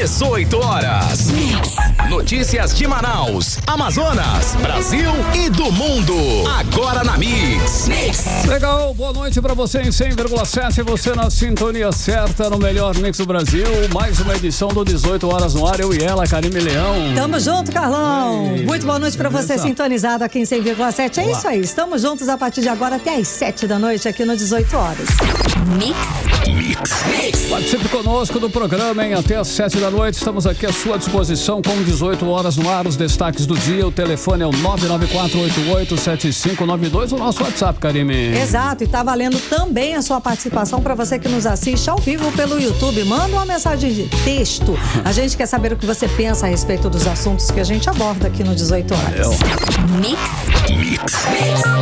18 horas. Notícias de Manaus, Amazonas, Brasil e do mundo. Agora na Mix. Legal, boa noite pra você em 100,7. Você na sintonia certa no melhor Mix do Brasil. Mais uma edição do 18 horas no ar. Eu e ela, Karime Leão. Tamo junto, Carlão. Oi. Muito boa noite pra você sintonizado aqui em 100,7. É Olá. isso aí. Estamos juntos a partir de agora até às 7 da noite aqui no 18 horas. Participe conosco do programa, hein? Até às 7 da noite. Estamos aqui à sua disposição com 18 horas no ar. Os destaques do dia. O telefone é o 994887592. O nosso WhatsApp, Karime. Exato, e tá valendo também a sua participação para você que nos assiste ao vivo pelo YouTube. Manda uma mensagem de texto. A gente quer saber o que você pensa a respeito dos assuntos que a gente aborda aqui no 18 horas.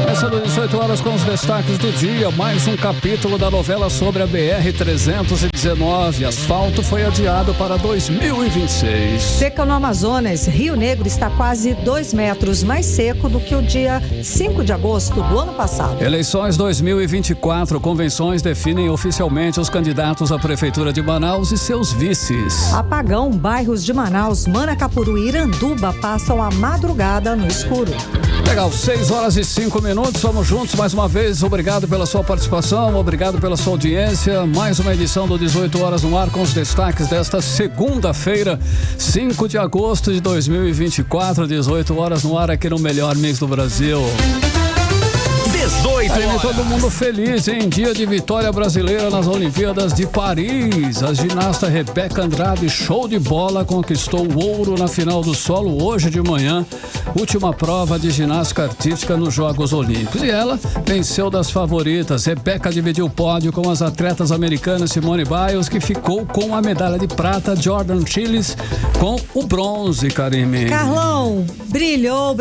Começando 18 horas com os destaques do dia. Mais um capítulo da novela sobre a BR-319. Asfalto foi adiado para 2026. Seca no Amazonas. Rio Negro está quase 2 metros mais seco do que o dia 5 de agosto do ano passado. Eleições 2024. Convenções definem oficialmente os candidatos à Prefeitura de Manaus e seus vices. Apagão. Bairros de Manaus, Manacapuru e Iranduba passam a madrugada no escuro. Legal, 6 horas e 5 minutos. Vamos juntos mais uma vez. Obrigado pela sua participação, obrigado pela sua audiência. Mais uma edição do 18 horas no ar com os destaques desta segunda-feira, 5 de agosto de 2024. 18 horas no ar aqui no melhor Mix do Brasil. 18 Aí, horas. todo mundo feliz, hein? Dia de vitória brasileira nas Olimpíadas de Paris. A ginasta Rebeca Andrade, show de bola, conquistou o ouro na final do solo hoje de manhã. Última prova de ginástica artística nos Jogos Olímpicos. E ela venceu das favoritas. Rebeca dividiu o pódio com as atletas americanas Simone Biles, que ficou com a medalha de prata, Jordan Chiles com o bronze, Karime. Carlão, brilhou,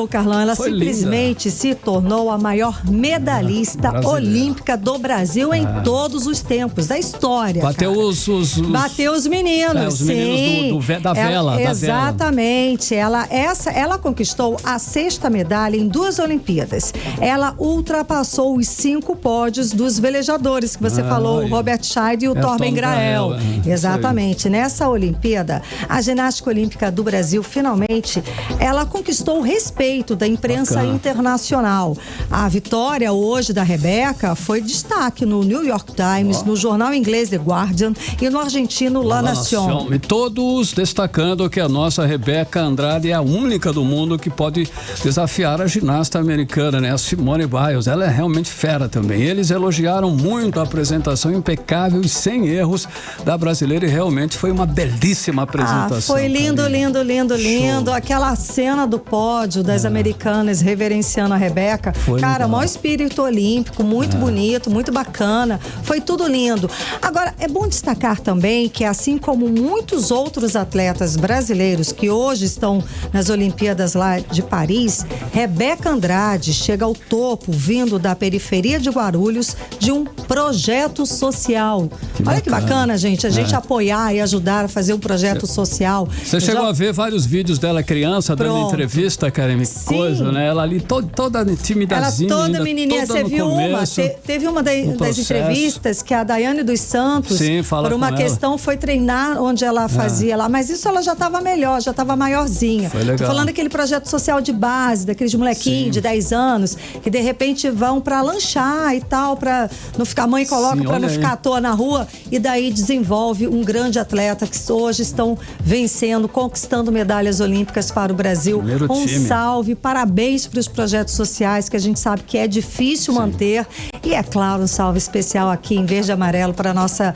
Carlão. Ela Foi simplesmente se tornou a maior medalhista brasileira. olímpica do Brasil em todos os tempos da história. Bateu cara. Bateu os meninos, os meninos sim. da vela. Exatamente. Ela conquistou a 6ª medalha em 2 Olimpíadas. Ela ultrapassou os 5 pódios dos velejadores que você falou, o Robert Scheid e o Torben Grael. Exatamente. Nessa Olimpíada, a ginástica olímpica do Brasil, finalmente, ela conquistou o respeito da imprensa internacional. A vitória hoje da Rebeca foi destaque no New York Times, no jornal inglês The Guardian e no argentino La Nación. E todos destacando que a nossa Rebeca Andrade é a única do mundo que pode desafiar a ginasta americana, né? A Simone Biles. Ela é realmente fera também. Eles elogiaram muito a apresentação impecável e sem erros da brasileira e realmente foi uma belíssima apresentação. Foi lindo. Show. Aquela cena do pódio das americanas reverenciando a Rebeca. Foi Cara, legal. maior espírito olímpico, muito bonito, muito bacana. Foi tudo lindo. Agora, é bom destacar também que, assim como muitos outros atletas brasileiros que hoje estão nas Olimpíadas lá de Paris, Rebeca Andrade chega ao topo, vindo da periferia de Guarulhos, de um projeto social. Olha que bacana, gente, a gente apoiar e ajudar a fazer um projeto social. Você chegou a ver vários vídeos dela criança dando Pronto. entrevista, Karime? Que Sim. coisa, né? Ela ali toda timidazinha. Ela toda ainda, menininha, toda você no viu começo, teve uma das processo. entrevistas que a Daiane dos Santos, Sim, fala por uma com ela. questão, foi treinar onde ela fazia lá, mas isso ela já estava melhor, já estava maiorzinha. Foi legal. Tô falando daquele projeto social de base, daqueles molequinhos de 10 anos, que de repente vão pra lanchar e tal, pra não ficar, a mãe coloca Sim, pra olha não aí. ficar à toa na rua, e daí desenvolve um grande atleta que hoje estão vencendo, conquistando medalhas olímpicas para o Brasil. Primeiro Um time. salve, parabéns para os projetos sociais que a gente sabe que é difícil manter. E é claro, um salve especial aqui em verde e amarelo para nossa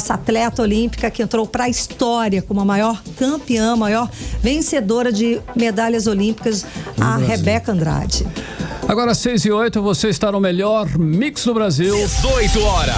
atleta olímpica que entrou para a história como a maior campeã, maior vencedora de medalhas olímpicas, a Rebeca Andrade. Agora 6:08, você está no melhor Mix do Brasil. 18 horas.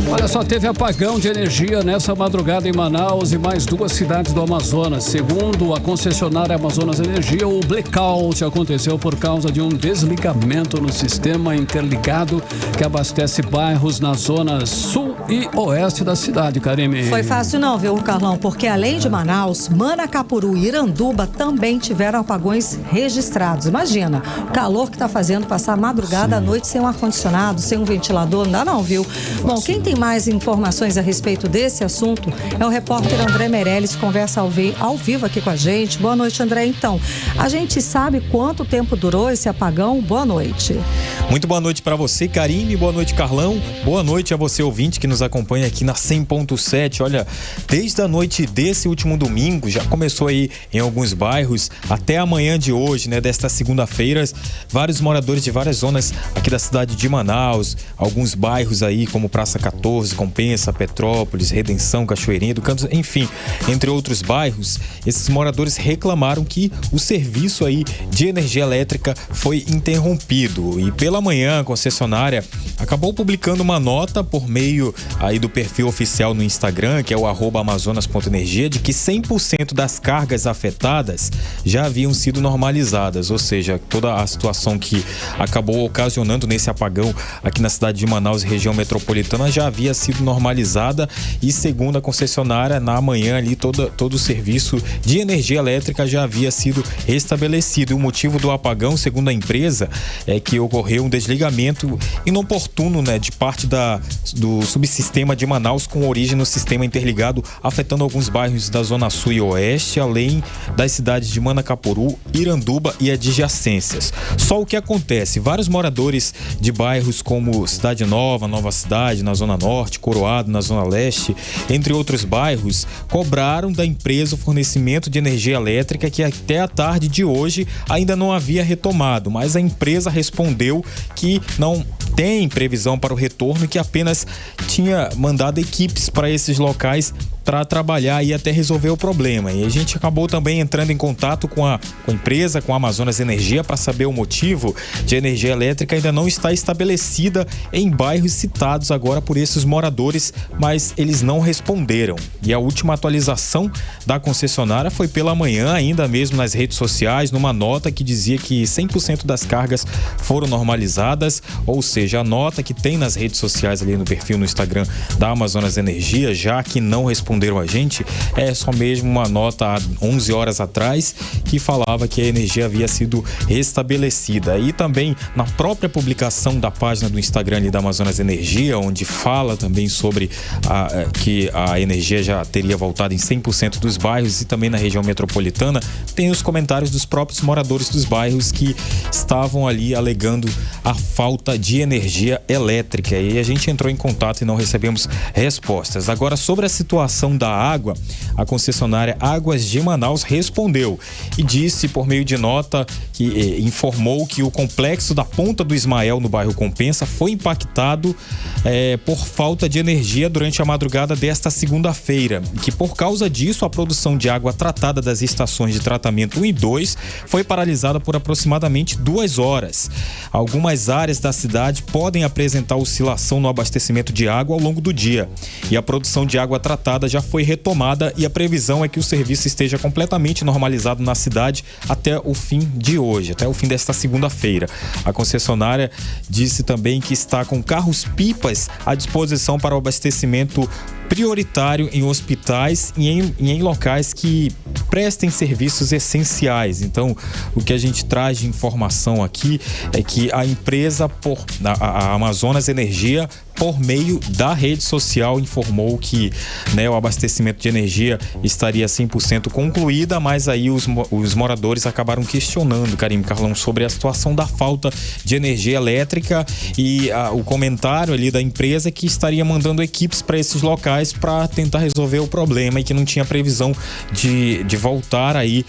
Olha só, teve apagão de energia nessa madrugada em Manaus e mais 2 cidades do Amazonas. Segundo a concessionária Amazonas Energia, o blackout aconteceu por causa de um desligamento no sistema interligado que abastece bairros na zona sul e oeste da cidade, Karime. Foi fácil não, viu, Carlão? Porque além de Manaus, Manacapuru e Iranduba também tiveram apagões registrados. Imagina, o calor que tá fazendo passar a madrugada à noite sem um ar-condicionado, sem um ventilador, não dá não, viu? Bom, quem tem tem mais informações a respeito desse assunto é o repórter André Meirelles, conversa ao vivo aqui com a gente. Boa noite, André. Então, a gente sabe quanto tempo durou esse apagão? Boa noite. Muito boa noite para você, Karine. Boa noite, Carlão. Boa noite a você, ouvinte, que nos acompanha aqui na 100.7. Olha, desde a noite desse último domingo, já começou aí em alguns bairros, até amanhã de hoje, né, desta segunda-feira, vários moradores de várias zonas aqui da cidade de Manaus, alguns bairros aí como Praça 14, Compensa, Petrópolis, Redenção, Cachoeirinha do Campos, enfim, entre outros bairros, esses moradores reclamaram que o serviço aí de energia elétrica foi interrompido. E pela manhã a concessionária acabou publicando uma nota por meio aí do perfil oficial no Instagram, que é o @amazonas.energia, de que 100% das cargas afetadas já haviam sido normalizadas, ou seja, toda a situação que acabou ocasionando nesse apagão aqui na cidade de Manaus e região metropolitana já havia sido normalizada, e segundo a concessionária, na manhã ali todo o serviço de energia elétrica já havia sido restabelecido. E o motivo do apagão, segundo a empresa, é que ocorreu um desligamento inoportuno, né, de parte do subsistema de Manaus com origem no sistema interligado, afetando alguns bairros da Zona Sul e Oeste, além das cidades de Manacapuru, Iranduba e adjacências. Só o que acontece? Vários moradores de bairros como Cidade Nova, Nova Cidade, na Zona Norte, Coroado, na Zona Leste, entre outros bairros, cobraram da empresa o fornecimento de energia elétrica, que até a tarde de hoje ainda não havia retomado, mas a empresa respondeu que não tem previsão para o retorno e que apenas tinha mandado equipes para esses locais para trabalhar e até resolver o problema. E a gente acabou também entrando em contato com a empresa, com a Amazonas Energia, para saber o motivo de energia elétrica ainda não estar estabelecida em bairros citados agora por esses moradores, mas eles não responderam. E a última atualização da concessionária foi pela manhã, ainda mesmo nas redes sociais, numa nota que dizia que 100% das cargas foram normalizadas, ou seja, a nota que tem nas redes sociais ali no perfil no Instagram da Amazonas Energia, já que não responderam a gente, é só mesmo uma nota há 11 horas atrás que falava que a energia havia sido restabelecida. E também na própria publicação da página do Instagram ali da Amazonas Energia, onde fala também sobre que a energia já teria voltado em 100% dos bairros e também na região metropolitana, tem os comentários dos próprios moradores dos bairros que estavam ali alegando a falta de energia elétrica. E a gente entrou em contato e não recebemos respostas. Agora, sobre a situação da água, a concessionária Águas de Manaus respondeu e disse por meio de nota que informou que o complexo da Ponta do Ismael, no bairro Compensa, foi impactado por falta de energia durante a madrugada desta segunda-feira, e que por causa disso a produção de água tratada das estações de tratamento 1 e 2 foi paralisada por aproximadamente 2 horas. Algumas áreas da cidade podem apresentar oscilação no abastecimento de água ao longo do dia, e a produção de água tratada já foi retomada, e a previsão é que o serviço esteja completamente normalizado na cidade até o fim de hoje, até o fim desta segunda-feira. A concessionária disse também que está com carros-pipas à disposição para o abastecimento prioritário em hospitais e em locais que prestem serviços essenciais. Então, o que a gente traz de informação aqui é que a empresa, a Amazonas Energia, por meio da rede social, informou que, né, o abastecimento de energia estaria 100% concluída, mas aí os moradores acabaram questionando, Karine, Carlão, sobre a situação da falta de energia elétrica, e o comentário ali da empresa é que estaria mandando equipes para esses locais para tentar resolver o problema e que não tinha previsão de voltar aí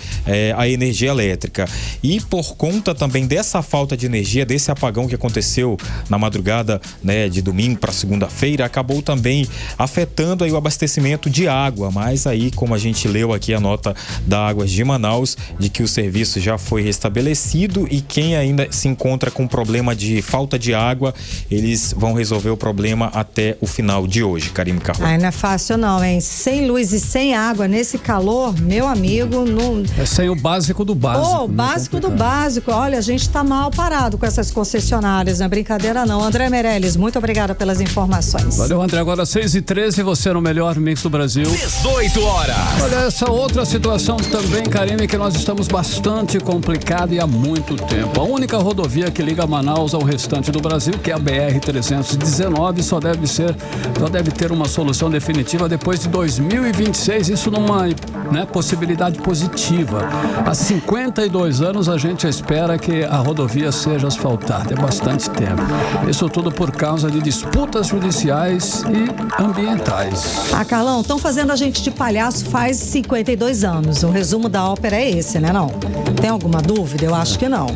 a energia elétrica. E por conta também dessa falta de energia, desse apagão que aconteceu na madrugada, né, de domingo para segunda-feira, acabou também afetando aí o abastecimento de água, mas aí, como a gente leu aqui a nota da Águas de Manaus, de que o serviço já foi restabelecido, e quem ainda se encontra com problema de falta de água, eles vão resolver o problema até o final de hoje. Karine, Carlão. Ai, não é fácil não, hein? Sem luz e sem água nesse calor, meu amigo, não... É sem o básico do básico. O básico do básico. Olha, a gente tá mal parado com essas concessionárias, não é brincadeira não. André Meirelles, muito obrigada pela pelas informações. Valeu, André. Agora 6h13, você no melhor mix do Brasil. 18 horas. Olha, essa outra situação também, Karine, que nós estamos bastante complicado e há muito tempo. A única rodovia que liga Manaus ao restante do Brasil, que é a BR-319, só deve ter uma solução definitiva depois de 2026. Isso numa possibilidade positiva. Há 52 anos a gente espera que a rodovia seja asfaltada. É bastante tempo. Isso tudo por causa de disputas judiciais e ambientais. Carlão, estão fazendo a gente de palhaço faz 52 anos. O resumo da ópera é esse, né? Não? Tem alguma dúvida? Eu acho que não.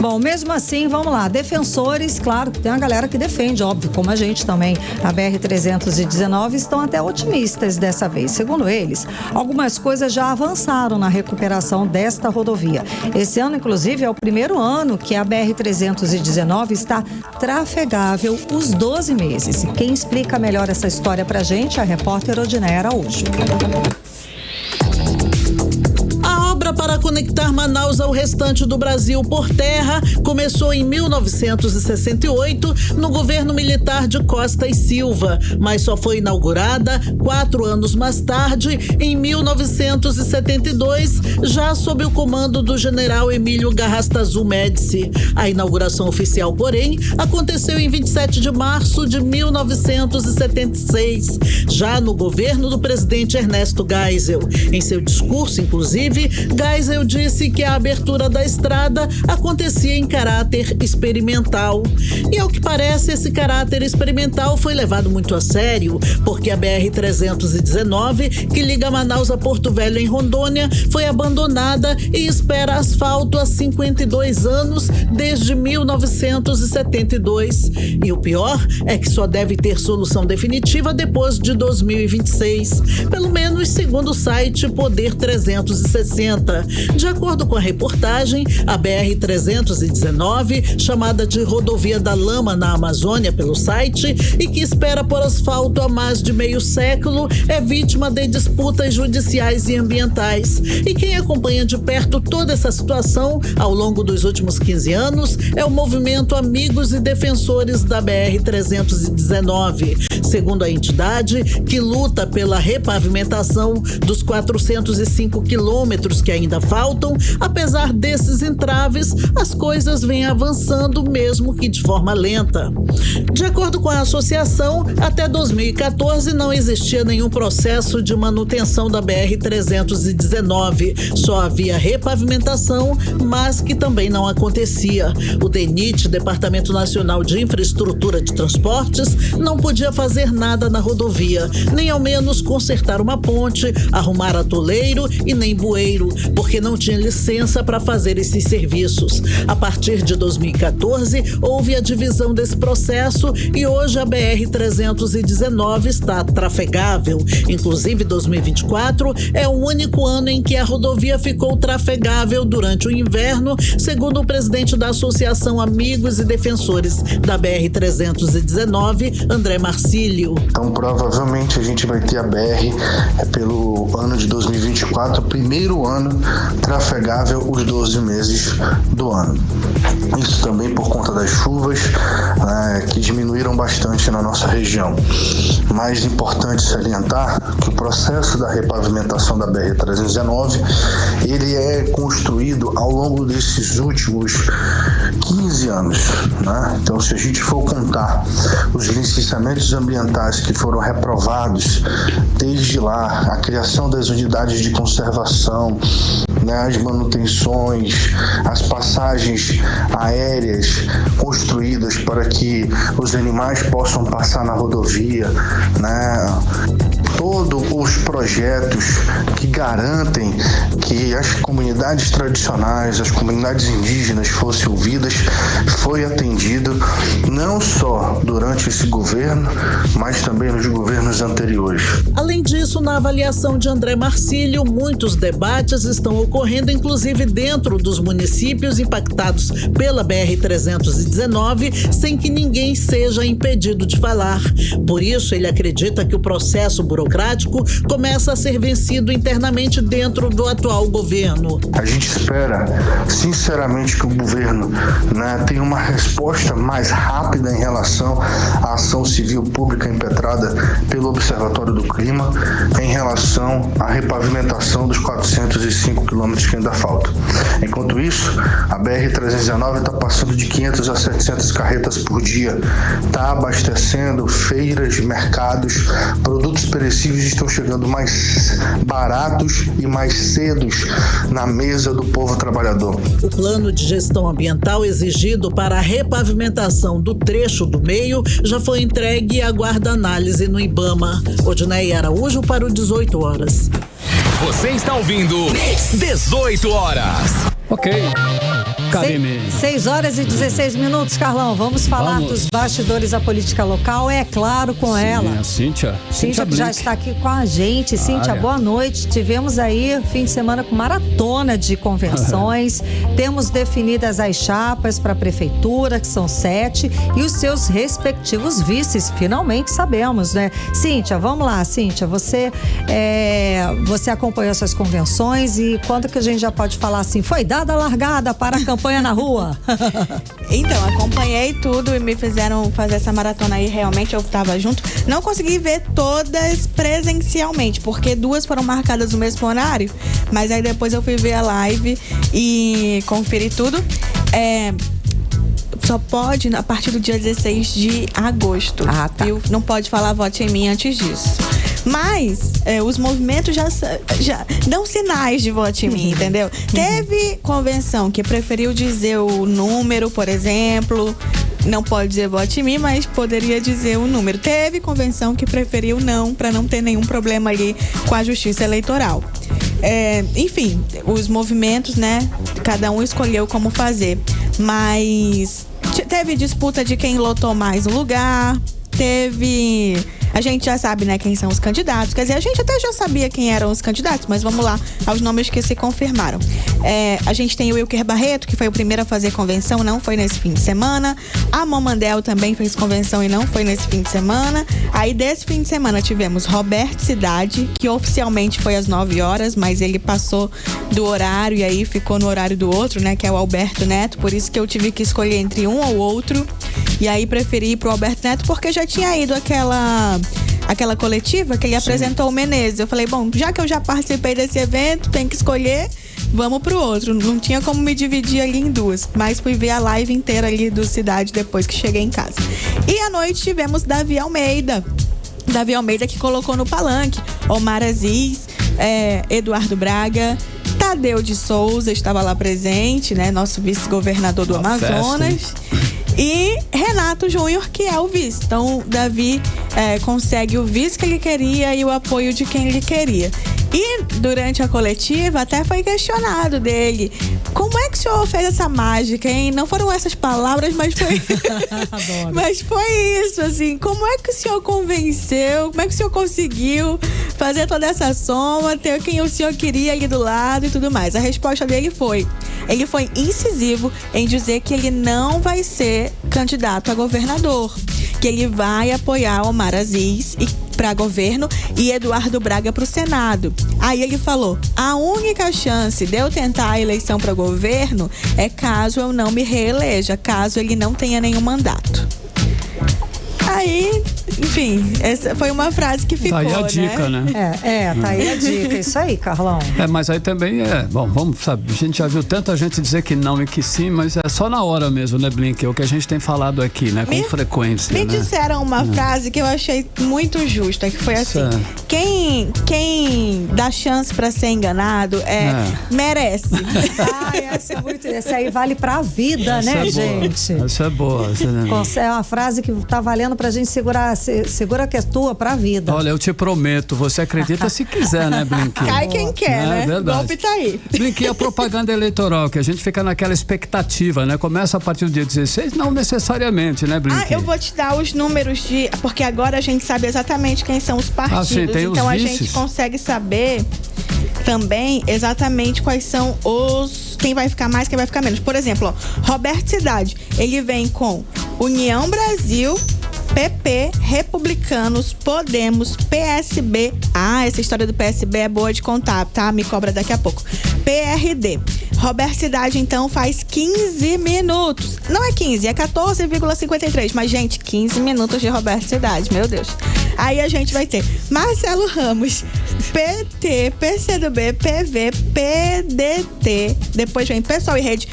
Bom, mesmo assim, vamos lá. Defensores, claro, tem uma galera que defende, óbvio, como a gente também. A BR-319 estão até otimistas dessa vez. Segundo eles, algumas coisas já avançaram na recuperação desta rodovia. Esse ano, inclusive, é o primeiro ano que a BR-319 está trafegável os 12 meses. E quem explica melhor essa história pra gente é a repórter Odineia Araújo. Para conectar Manaus ao restante do Brasil por terra, começou em 1968 no governo militar de Costa e Silva, mas só foi inaugurada 4 anos mais tarde, em 1972, já sob o comando do general Emílio Garrastazu Médici. A inauguração oficial, porém, aconteceu em 27 de março de 1976, já no governo do presidente Ernesto Geisel. Em seu discurso, inclusive, Geisel disse que a abertura da estrada acontecia em caráter experimental. E ao que parece, esse caráter experimental foi levado muito a sério, porque a BR-319, que liga Manaus a Porto Velho em Rondônia, foi abandonada e espera asfalto há 52 anos, desde 1972. E o pior é que só deve ter solução definitiva depois de 2026, pelo menos segundo o site Poder 360. De acordo com a reportagem, a BR-319, chamada de Rodovia da Lama na Amazônia pelo site, e que espera por asfalto há mais de meio século, é vítima de disputas judiciais e ambientais. E quem acompanha de perto toda essa situação ao longo dos últimos 15 anos é o movimento Amigos e Defensores da BR-319. Segundo a entidade, que luta pela repavimentação dos 405 quilômetros que ainda faltam, apesar desses entraves, as coisas vêm avançando, mesmo que de forma lenta. De acordo com a associação, até 2014 não existia nenhum processo de manutenção da BR-319. Só havia repavimentação, mas que também não acontecia. O DENIT, Departamento Nacional de Infraestrutura de Transportes, não podia fazer nada na rodovia, nem ao menos consertar uma ponte, arrumar atoleiro e nem bueiro, porque não tinha licença para fazer esses serviços. A partir de 2014, houve a divisão desse processo e hoje a BR-319 está trafegável. Inclusive, 2024 é o único ano em que a rodovia ficou trafegável durante o inverno, segundo o presidente da Associação Amigos e Defensores da BR-319, André Marcílio. Então, provavelmente a gente vai ter a BR pelo ano de 2024, primeiro ano trafegável os 12 meses do ano. Isso também por conta das chuvas que diminuíram bastante na nossa região. Mais importante salientar que o processo da repavimentação da BR-319 ele é construído ao longo desses últimos 15 anos. Então, se a gente for contar os licenciamentos ambientais que foram reprovados desde lá, a criação das unidades de conservação, as manutenções, as passagens aéreas construídas para que os animais possam passar na rodovia, todos os projetos que garantem que as comunidades tradicionais, as comunidades indígenas fossem ouvidas, foi atendido não só durante esse governo, mas também nos governos anteriores. Além disso, na avaliação de André Marcílio, muitos debates estão ocorrendo, inclusive dentro dos municípios impactados pela BR-319, sem que ninguém seja impedido de falar. Por isso, ele acredita que o processo burocrático começa começa a ser vencido internamente dentro do atual governo. A gente espera, sinceramente, que o governo, tenha uma resposta mais rápida em relação à ação civil pública impetrada pelo Observatório do Clima em relação à repavimentação dos 405 quilômetros que ainda faltam. Enquanto isso, a BR-319 está passando de 500 a 700 carretas por dia, está abastecendo feiras, mercados, produtos perecíveis estão chegando mais baratos e mais cedos na mesa do povo trabalhador. O plano de gestão ambiental exigido para a repavimentação do trecho do meio já foi entregue e aguarda análise no IBAMA. Odinei Araújo para o 18 horas. Você está ouvindo 18 horas. Ok. Karime. 6 horas e 16 minutos, Carlão. Vamos falar dos bastidores da política local, é claro, com ela. A Cíntia. Cíntia que já está aqui com a gente. Cíntia, boa noite. Tivemos aí fim de semana com maratona de convenções. Temos definidas as chapas para a prefeitura, que são 7, e os seus respectivos vices. Finalmente sabemos, né? Cíntia, vamos lá, Cíntia. Você acompanhou essas convenções e quando que a gente já pode falar assim, foi dada a largada para a campanha na rua? Então, acompanhei tudo e me fizeram fazer essa maratona aí, realmente eu estava junto. Não consegui ver todas presencialmente, porque 2 foram marcadas no mesmo horário, mas aí depois eu fui ver a live e conferi tudo. Só pode a partir do dia 16 de agosto. Ah, tá. Viu? Não pode falar vote em mim antes disso. Mas os movimentos já dão sinais de vote em mim, entendeu? Teve convenção que preferiu dizer o número, por exemplo. Não pode dizer vote em mim, mas poderia dizer o número. Teve convenção que preferiu não, para não ter nenhum problema ali com a justiça eleitoral. Enfim, os movimentos, né? Cada um escolheu como fazer. Mas teve disputa de quem lotou mais o lugar. A gente já sabe, né, quem são os candidatos. Quer dizer, a gente até já sabia quem eram os candidatos, mas vamos lá aos nomes que se confirmaram. A gente tem o Wilker Barreto, que foi o primeiro a fazer convenção, não foi nesse fim de semana. A Momandel também fez convenção e não foi nesse fim de semana. Aí, desse fim de semana, tivemos Roberto Cidade, que oficialmente foi às 9 horas, mas ele passou do horário e aí ficou no horário do outro, né, que é o Alberto Neto. Por isso que eu tive que escolher entre um ou outro. E aí, preferi ir pro Alberto Neto, porque já tinha ido aquela coletiva que ele apresentou o Menezes. Eu falei, bom, já que eu já participei desse evento, tem que escolher, vamos pro outro. Não tinha como me dividir ali em 2, mas fui ver a live inteira ali do Cidade depois que cheguei em casa. E à noite tivemos Davi Almeida que colocou no palanque Omar Aziz, Eduardo Braga, Tadeu de Souza estava lá presente, né, nosso vice-governador do Amazonas. E Renato Júnior, que é o vice. Então, Davi consegue o vice que ele queria e o apoio de quem ele queria. E durante a coletiva até foi questionado dele: como é que o senhor fez essa mágica, hein? Não foram essas palavras, mas foi mas foi isso, assim. Como é que o senhor convenceu? Como é que o senhor conseguiu fazer toda essa soma, ter quem o senhor queria ali do lado e tudo mais? A resposta dele foi: ele foi incisivo em dizer que ele não vai ser candidato a governador, que ele vai apoiar Omar Aziz para governo e Eduardo Braga para o Senado. Aí ele falou: a única chance de eu tentar a eleição para governo é caso eu não me reeleja, caso ele não tenha nenhum mandato. Aí, enfim, essa foi uma frase que ficou, tá aí a dica, né? Tá aí a dica, isso aí, Carlão. Mas aí também vamos saber, a gente já viu tanta gente dizer que não e que sim, mas é só na hora mesmo, né, Blink? É o que a gente tem falado aqui, né, com frequência. Me né? disseram uma frase que eu achei muito justa, que foi assim: quem dá chance pra ser enganado merece. Essa aí vale pra vida, essa, né, gente? Essa é boa. É uma frase que tá valendo pra gente segurar, segura que é tua pra vida. Olha, eu te prometo, você acredita se quiser, né, Blink? Cai quem quer, né? Verdade. Golpe tá aí. Blink, a propaganda eleitoral, que a gente fica naquela expectativa, né? Começa a partir do dia 16, não necessariamente, né, Blink? Eu vou te dar os números porque agora a gente sabe exatamente quem são os partidos. Sim, tem então os a vices. gente consegue saber também exatamente quais são quem vai ficar mais, quem vai ficar menos. Por exemplo, Roberto Cidade, ele vem com União Brasil, PP, Republicanos, Podemos, PSB. Essa história do PSB é boa de contar, tá? Me cobra daqui a pouco. PRD. Roberto Cidade, então, faz 15 minutos. Não é 15, é 14,53. Mas, gente, 15 minutos de Roberto Cidade, meu Deus. Aí a gente vai ter Marcelo Ramos, PT, PCdoB, PV, PDT. Depois vem Pessoal e Rede.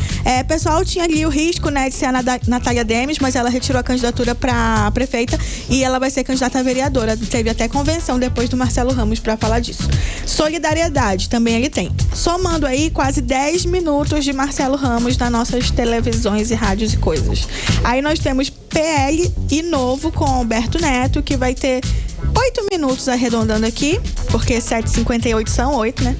Pessoal tinha ali o risco, né, de ser a Natália Demes, mas ela retirou a candidatura para prefeita e ela vai ser candidata a vereadora. Teve até convenção depois do Marcelo Ramos para falar disso. Solidariedade, também ele tem. Somando aí quase 10 minutos de Marcelo Ramos nas nossas televisões e rádios e coisas. Aí nós temos PL e Novo com Alberto Neto, que vai ter 8 minutos arredondando aqui, porque 7h58 são 8, né?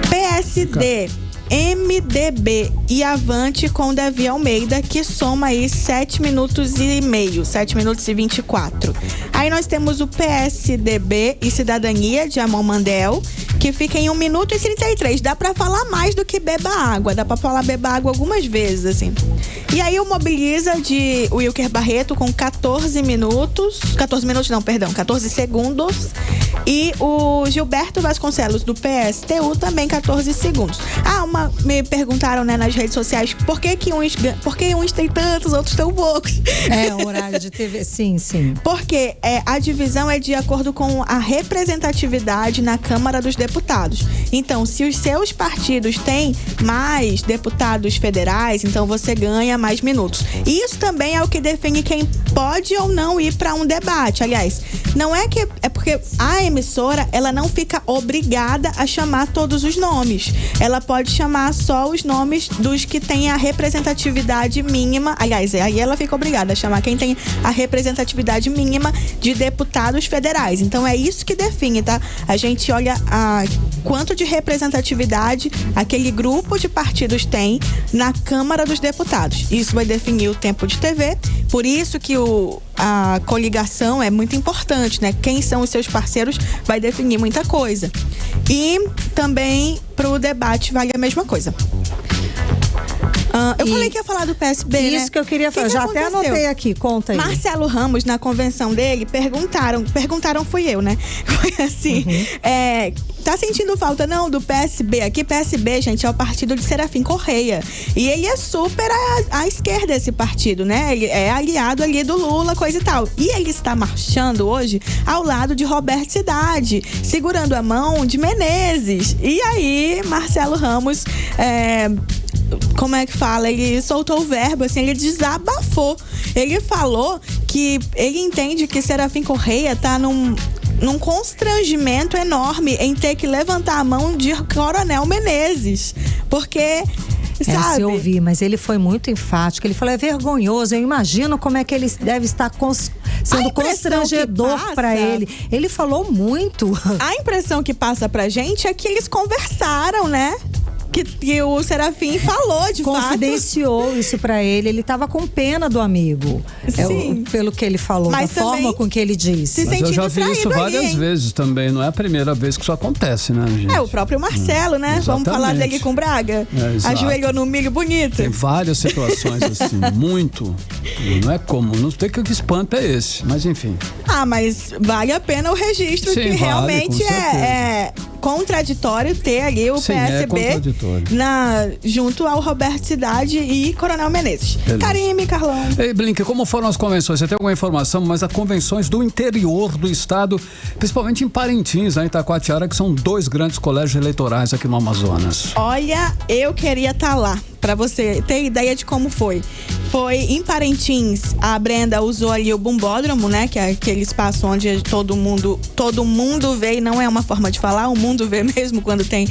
PSD, MDB e Avante com Davi Almeida, que soma aí 7 minutos e meio, 7 minutos e 24. Aí nós temos o PSDB e Cidadania de Amon Mandel, que fica em 1 minuto e 33. Dá pra falar mais do que beba água, dá pra falar beba água algumas vezes, assim. E aí o Mobiliza de Wilker Barreto com 14 segundos. E o Gilberto Vasconcelos do PSTU também 14 segundos. Me perguntaram, né, nas redes sociais por que uns tem tantos, outros tão poucos. O horário de TV, sim. Porque a divisão é de acordo com a representatividade na Câmara dos Deputados. Então, se os seus partidos têm mais deputados federais, então você ganha mais minutos. Isso também é o que define quem pode ou não ir para um debate. Aliás, não é que é porque a emissora, ela não fica obrigada a chamar todos os nomes. Ela pode chamar só os nomes dos que têm a representatividade mínima. Aliás, aí ela fica obrigada a chamar quem tem a representatividade mínima de deputados federais. Então é isso que define, tá? A gente olha quanto de representatividade aquele grupo de partidos tem na Câmara dos Deputados. Isso vai definir o tempo de TV. Por isso que a coligação é muito importante, né? Quem são os seus parceiros vai definir muita coisa. E também para o debate vale a mesma coisa. Eu falei que ia falar do PSB, isso, né? Que eu queria falar, já até anotei aqui, conta aí. Marcelo Ramos, na convenção dele, perguntaram fui eu, né? Foi assim, tá sentindo falta não do PSB? Aqui PSB, gente, é o partido de Serafim Correia. E ele é super à esquerda, esse partido, né? Ele é aliado ali do Lula, coisa e tal. E ele está marchando hoje ao lado de Roberto Cidade, segurando a mão de Menezes. E aí, Marcelo Ramos, como é que fala? Ele soltou o verbo, assim, ele desabafou. Ele falou que ele entende que Serafim Correia tá num constrangimento enorme em ter que levantar a mão de Coronel Menezes. Porque, sabe? Eu ouvi, mas ele foi muito enfático. Ele falou, é vergonhoso. Eu imagino como é que ele deve estar sendo constrangedor para ele. Ele falou muito. A impressão que passa pra gente é que eles conversaram, né? Que o Serafim falou, de fato. Confidenciou isso pra ele. Ele tava com pena do amigo. Sim. Pelo que ele falou, mas da forma com que ele disse. Mas eu já vi isso várias vezes também. Não é a primeira vez que isso acontece, né, gente? O próprio Marcelo, né? Exatamente. Vamos falar dele com Braga. Ajoelhou no milho bonito. Tem várias situações assim, muito. Não é comum. Não sei que espanto é esse, mas enfim. Mas vale a pena o registro. Sim, que realmente é contraditório ter ali o PSB junto ao Roberto Cidade e Coronel Menezes. Karime, Carlão. Ei, Blink, como foram as convenções? Você tem alguma informação? Mas as convenções do interior do estado, principalmente em Parintins, em Itacoatiara, que são 2 grandes colégios eleitorais aqui no Amazonas. Olha, eu queria estar lá, pra você ter ideia de como foi. Foi em Parintins, a Brenda usou ali o bumbódromo, né? Que é aquele espaço onde todo mundo vê, e não é uma forma de falar, o mundo vê mesmo quando tem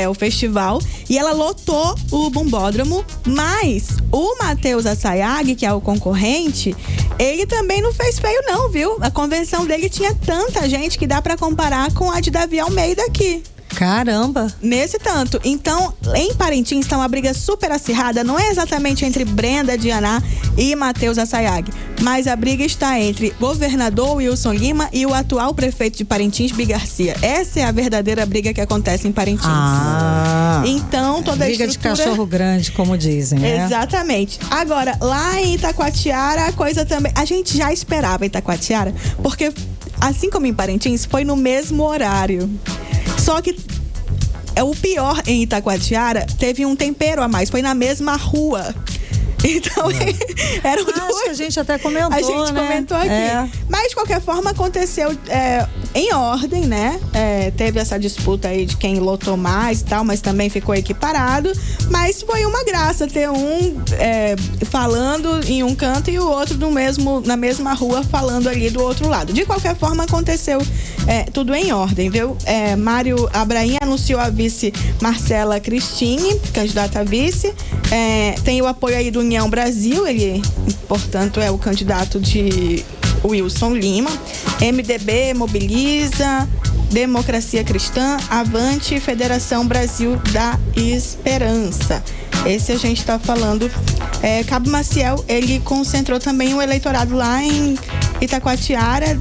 o festival. E ela lotou o bumbódromo, mas o Matheus Assayag, que é o concorrente, ele também não fez feio não, viu? A convenção dele tinha tanta gente que dá pra comparar com a de Davi Almeida aqui. Caramba! Nesse tanto. Então, em Parintins está uma briga super acirrada, não é exatamente entre Brenda Dianá e Matheus Assayag, mas a briga está entre governador Wilson Lima e o atual prefeito de Parintins, Bi Garcia. Essa é a verdadeira briga que acontece em Parintins. Então, toda briga a estrutura... de cachorro grande, como dizem, né? Exatamente. Agora, lá em Itacoatiara, a coisa também... A gente já esperava Itacoatiara, porque, assim como em Parintins, foi no mesmo horário. Só que o pior em Itacoatiara teve um tempero a mais, foi na mesma rua. Então, eram duas. Acho que a gente até comentou, A gente comentou aqui. Mas, de qualquer forma, aconteceu em ordem, né? Teve essa disputa aí de quem lotou mais e tal, mas também ficou equiparado. Mas foi uma graça ter um falando em um canto e o outro na mesma rua falando ali do outro lado. De qualquer forma, aconteceu tudo em ordem, viu? Mário Abraim anunciou a vice Marcela Cristine, candidata a vice. Tem o apoio aí do União Brasil, ele, portanto, é o candidato de Wilson Lima. MDB, Mobiliza, Democracia Cristã, Avante, Federação Brasil da Esperança. Esse a gente está falando. Cabo Maciel, ele concentrou também o eleitorado lá em Itacoatiara,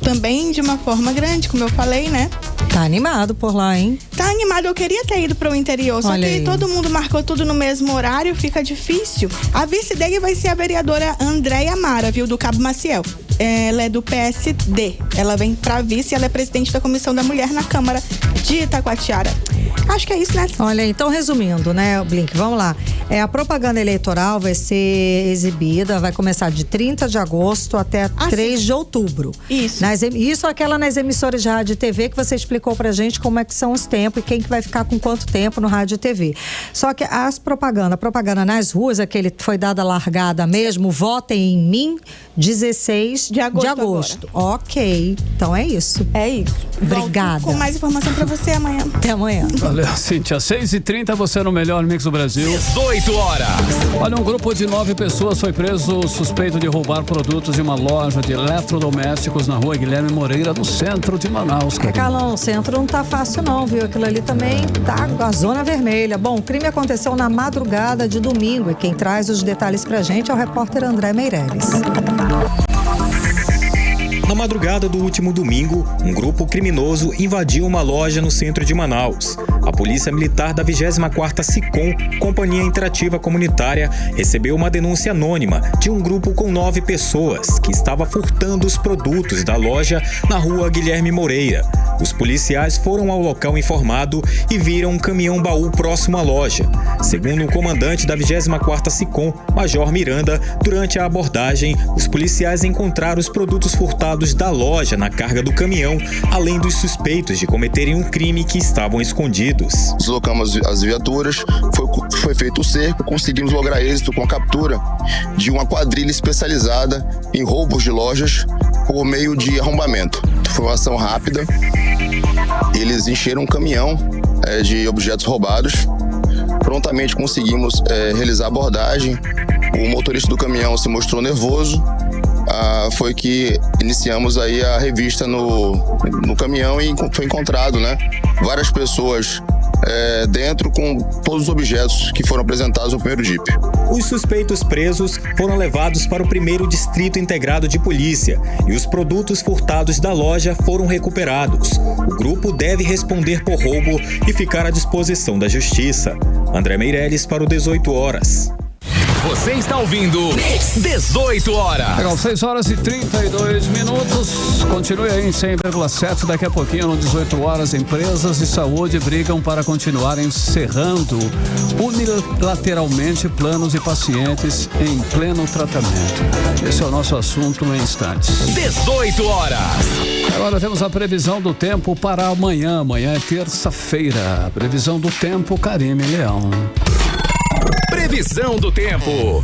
também de uma forma grande, como eu falei, né? Tá animado por lá, hein? Tá animado, eu queria ter ido para o interior, só que todo mundo marcou tudo no mesmo horário, fica difícil. A vice dele vai ser a vereadora Andréia Mara, viu, do Cabo Maciel. Ela é do PSD, ela vem pra vice, ela é presidente da Comissão da Mulher na Câmara de Itacoatiara. Acho que é isso, né? Olha, então resumindo, né, Blink, vamos lá. A propaganda eleitoral vai ser exibida, vai começar de 30 de agosto até 3 de outubro. Isso. Isso aquela nas emissoras de rádio e TV que você explicou pra gente como é que são os tempos e quem que vai ficar com quanto tempo no rádio e TV. Só que a propaganda nas ruas, aquele foi dada a largada mesmo, votem em mim, 16 de agosto. Ok, então é isso. É isso. Obrigada. Volto com mais informação pra você amanhã. Até amanhã. Valeu, Cíntia. 6h30, você no melhor mix do Brasil. 18 horas. Olha, um grupo de 9 pessoas foi preso suspeito de roubar produtos de uma loja de eletrodomésticos na rua Guilherme Moreira, no centro de Manaus. Carlão, o centro não tá fácil não, viu? Aquilo ali também tá a zona vermelha. Bom, o crime aconteceu na madrugada de domingo e quem traz os detalhes pra gente é o repórter André Meirelles. Na madrugada do último domingo, um grupo criminoso invadiu uma loja no centro de Manaus. A Polícia Militar da 24ª SICOM, Companhia Interativa Comunitária, recebeu uma denúncia anônima de um grupo com 9 pessoas que estava furtando os produtos da loja na rua Guilherme Moreira. Os policiais foram ao local informado e viram um caminhão-baú próximo à loja. Segundo o comandante da 24ª SICOM, Major Miranda, durante a abordagem, os policiais encontraram os produtos furtados da loja na carga do caminhão, além dos suspeitos de cometerem um crime que estavam escondidos. Deslocamos as viaturas, foi feito o cerco, conseguimos lograr êxito com a captura de uma quadrilha especializada em roubos de lojas por meio de arrombamento. Foi uma ação rápida, eles encheram um caminhão de objetos roubados, prontamente conseguimos realizar a abordagem, o motorista do caminhão se mostrou nervoso, foi que iniciamos aí a revista no caminhão e foi encontrado, né, várias pessoas dentro com todos os objetos que foram apresentados no primeiro DIP. Os suspeitos presos foram levados para o 1º Distrito Integrado de Polícia e os produtos furtados da loja foram recuperados. O grupo deve responder por roubo e ficar à disposição da Justiça. André Meirelles para o 18 horas. Você está ouvindo 18 horas. Legal, 6h32. Continue aí em 100,7. Daqui a pouquinho, no 18 horas, empresas de saúde brigam para continuar encerrando unilateralmente planos de pacientes em pleno tratamento. Esse é o nosso assunto em instantes. 18 horas. Agora temos a previsão do tempo para amanhã. Amanhã é terça-feira. Previsão do tempo, Karime Leão. Previsão do tempo.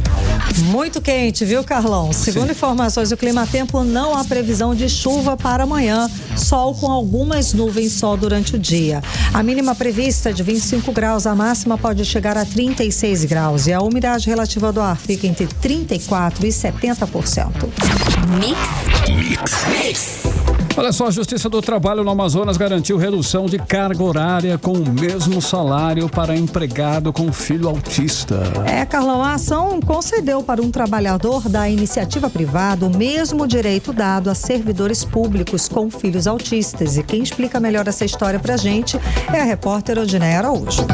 Muito quente, viu, Carlão? Segundo informações do Climatempo, não há previsão de chuva para amanhã. Sol com algumas nuvens só durante o dia. A mínima prevista é de 25 graus, a máxima pode chegar a 36 graus. E a umidade relativa do ar fica entre 34% e 70%. Mix. Olha só, a Justiça do Trabalho no Amazonas garantiu redução de carga horária com o mesmo salário para empregado com filho autista. Carlão, a ação concedeu para um trabalhador da iniciativa privada o mesmo direito dado a servidores públicos com filhos autistas. E quem explica melhor essa história pra gente é a repórter Odineia Araújo.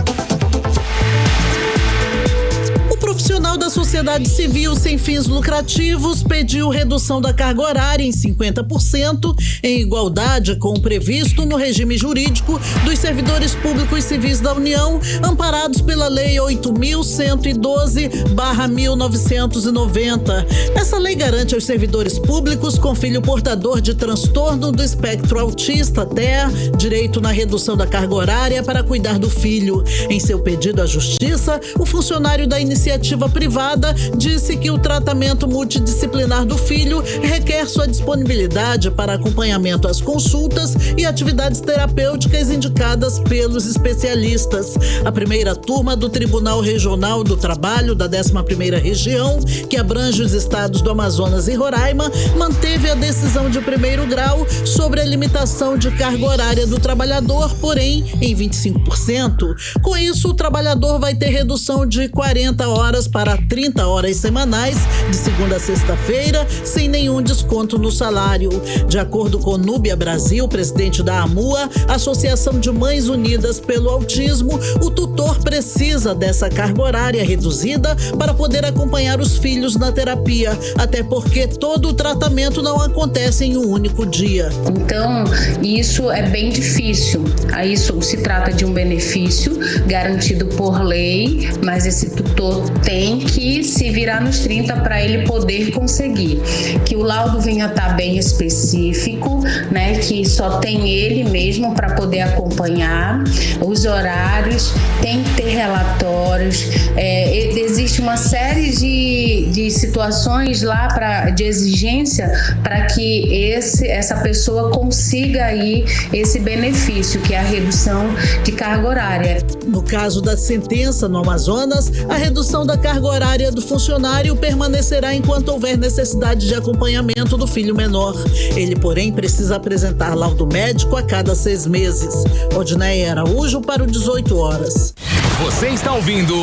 Profissional da sociedade civil sem fins lucrativos pediu redução da carga horária em 50% em igualdade com o previsto no regime jurídico dos servidores públicos civis da União, amparados pela Lei 8.112/1990. Essa lei garante aos servidores públicos com filho portador de transtorno do espectro autista TEA direito na redução da carga horária para cuidar do filho. Em seu pedido à Justiça, o funcionário da iniciativa privada disse que o tratamento multidisciplinar do filho requer sua disponibilidade para acompanhamento às consultas e atividades terapêuticas indicadas pelos especialistas. A primeira turma do Tribunal Regional do Trabalho da 11ª Região, que abrange os estados do Amazonas e Roraima, manteve a decisão de primeiro grau sobre a limitação de carga horária do trabalhador, porém em 25%. Com isso, o trabalhador vai ter redução de 40 horas para 30 horas semanais, de segunda a sexta-feira, sem nenhum desconto no salário. De acordo com Núbia Brasil, presidente da AMUA, Associação de Mães Unidas pelo Autismo, o tutor precisa dessa carga horária reduzida para poder acompanhar os filhos na terapia, até porque todo o tratamento não acontece em um único dia. Então, isso é bem difícil. Isso se trata de um benefício garantido por lei, mas esse tutor tem que se virar nos 30 para ele poder conseguir. Que o laudo venha estar bem específico, né? Que só tem ele mesmo para poder acompanhar os horários, tem que ter relatórios. Existe uma série de situações lá de exigência para que essa pessoa consiga aí esse benefício, que é a redução de carga horária. No caso da sentença no Amazonas, a redução da carga horária do funcionário permanecerá enquanto houver necessidade de acompanhamento do filho menor. Ele, porém, precisa apresentar laudo médico a cada 6 meses. Odineia Araújo para o 18 horas. Você está ouvindo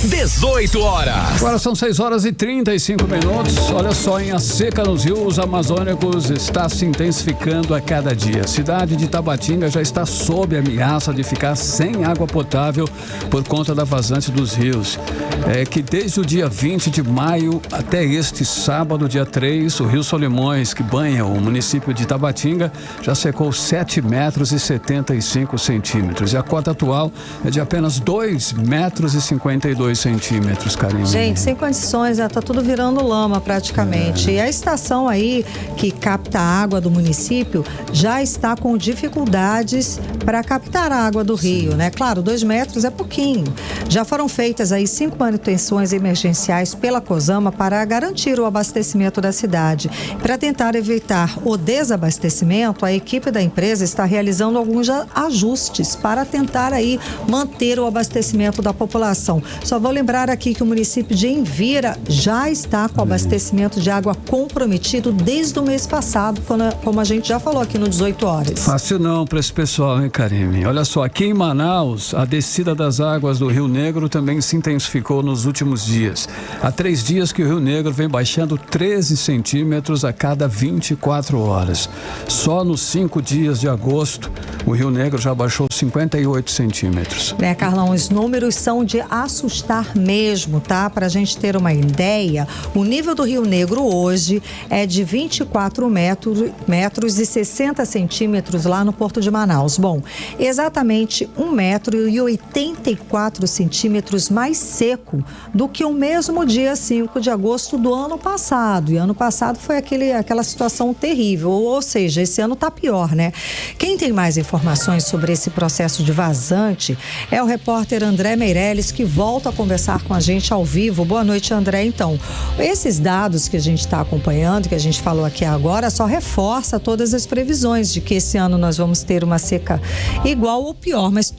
18 horas. Agora são 6h35. Olha só, a seca nos rios amazônicos está se intensificando a cada dia. A cidade de Tabatinga já está sob ameaça de ficar sem água potável por conta da vazante dos rios. Que desde o dia 20 de maio até este sábado, dia 3, o Rio Solimões, que banha o município de Tabatinga, já secou 7,75 metros. E a cota atual é de apenas 2,52 metros, Karine. Gente, sem condições, tá tudo virando lama praticamente. E a estação aí que capta a água do município já está com dificuldades para captar a água do rio, né? Claro, 2 metros é pouquinho. Já foram feitas aí 5 manutenções emergenciais pela COSAMA para garantir o abastecimento da cidade. Para tentar evitar o desabastecimento, a equipe da empresa está realizando alguns ajustes para tentar aí manter o abastecimento da população. Só vou lembrar aqui que o município de Envira já está com o abastecimento de água comprometido desde o mês passado, como a gente já falou aqui no 18 horas. Fácil não para esse pessoal, hein, Karine? Olha só, aqui em Manaus, a descida das águas do Rio Negro também se intensificou nos últimos dias. Há 3 dias que o Rio Negro vem baixando 13 centímetros a cada 24 horas. Só nos 5 dias de agosto, o Rio Negro já baixou 58 centímetros. Carlão, os números são de assustar mesmo, tá? Para a gente ter uma ideia, o nível do Rio Negro hoje é de 24 metros e 60 centímetros lá no Porto de Manaus. Bom, exatamente 1,84 centímetros mais seco do que o mesmo dia 5 de agosto do ano passado. E ano passado foi aquela situação terrível, ou seja, esse ano tá pior, né? Quem tem mais informações sobre esse processo de vazante é o repórter André Meirelles, que volta a conversar com a gente ao vivo. Boa noite, André. Então, esses dados que a gente está acompanhando, que a gente falou aqui agora, só reforça todas as previsões de que esse ano nós vamos ter uma seca igual ou pior, mas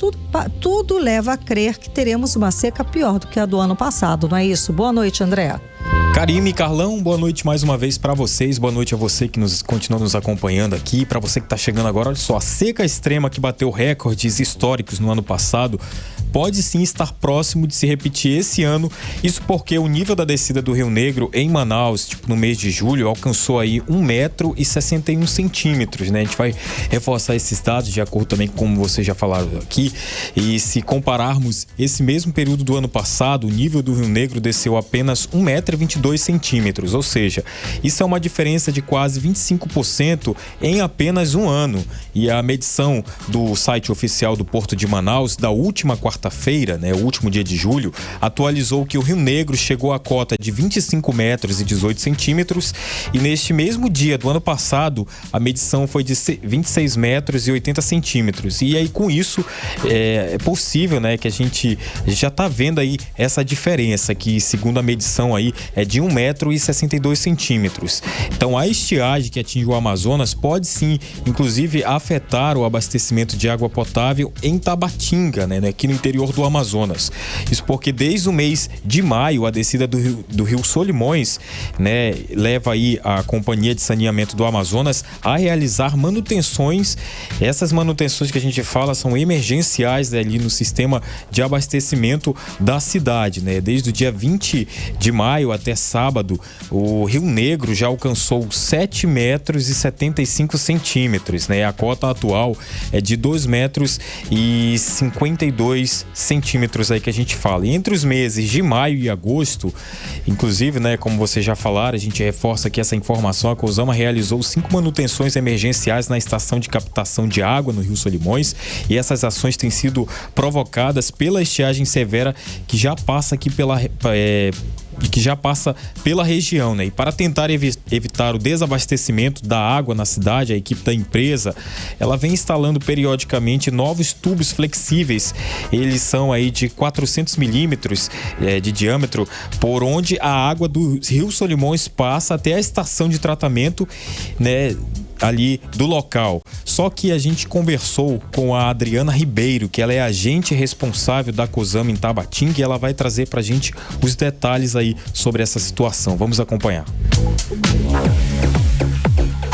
tudo leva a crer que teremos uma seca pior do que a do ano passado, não é isso? Boa noite, André. Karime e Carlão, boa noite mais uma vez para vocês. Boa noite a você que continua nos acompanhando aqui. Para você que está chegando agora, olha só, a seca extrema que bateu recordes históricos no ano passado pode sim estar próximo de se repetir esse ano. Isso porque o nível da descida do Rio Negro em Manaus, no mês de julho, alcançou aí 1,61 m, né? A gente vai reforçar esses dados de acordo também com como vocês já falaram aqui. E se compararmos esse mesmo período do ano passado, o nível do Rio Negro desceu apenas 1,22 m, ou seja, isso é uma diferença de quase 25% em apenas um ano. E a medição do site oficial do Porto de Manaus da última quarta-feira, né, o último dia de julho, atualizou que o Rio Negro chegou à cota de 25 metros e 18 centímetros e neste mesmo dia do ano passado a medição foi de 26 metros e 80 centímetros. E aí com isso é possível, né, que a gente já está vendo aí essa diferença que segundo a medição aí é de 1 metro e 62 centímetros. Então a estiagem que atinge o Amazonas pode sim, inclusive, afetar o abastecimento de água potável em Tabatinga, né, aqui no interior do Amazonas. Isso porque desde o mês de maio a descida do Rio Solimões, né, leva aí a Companhia de Saneamento do Amazonas a realizar manutenções. Essas manutenções que a gente fala são emergenciais, né, ali no sistema de abastecimento da cidade, né? Desde o dia 20 de maio até sábado, o Rio Negro já alcançou 7 metros e 75 centímetros, né? A cota atual é de 2 metros e 52 centímetros aí que a gente fala. E entre os meses de maio e agosto, inclusive, né, como vocês já falaram, a gente reforça aqui essa informação, a Cosama realizou 5 manutenções emergenciais na estação de captação de água no Rio Solimões e essas ações têm sido provocadas pela estiagem severa que já passa aqui pela região, né? E para tentar evitar o desabastecimento da água na cidade, a equipe da empresa, ela vem instalando periodicamente novos tubos flexíveis. Eles são aí de 400 milímetros de diâmetro, por onde a água do Rio Solimões passa até a estação de tratamento, né, ali do local. Só que a gente conversou com a Adriana Ribeiro, que ela é agente responsável da Cosama em Tabatinga, e ela vai trazer pra gente os detalhes aí sobre essa situação. Vamos acompanhar.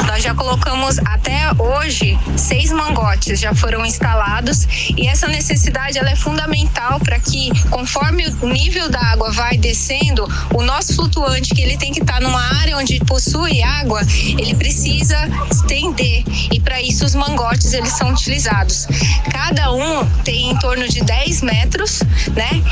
Nós já colocamos até hoje 6 mangotes, já foram instalados, e essa necessidade ela é fundamental para que, conforme o nível da água vai descendo, o nosso flutuante, que ele tem que estar numa área onde possui água, ele precisa estender, e para isso os mangotes eles são utilizados. Cada um tem em torno de 10 metros, né?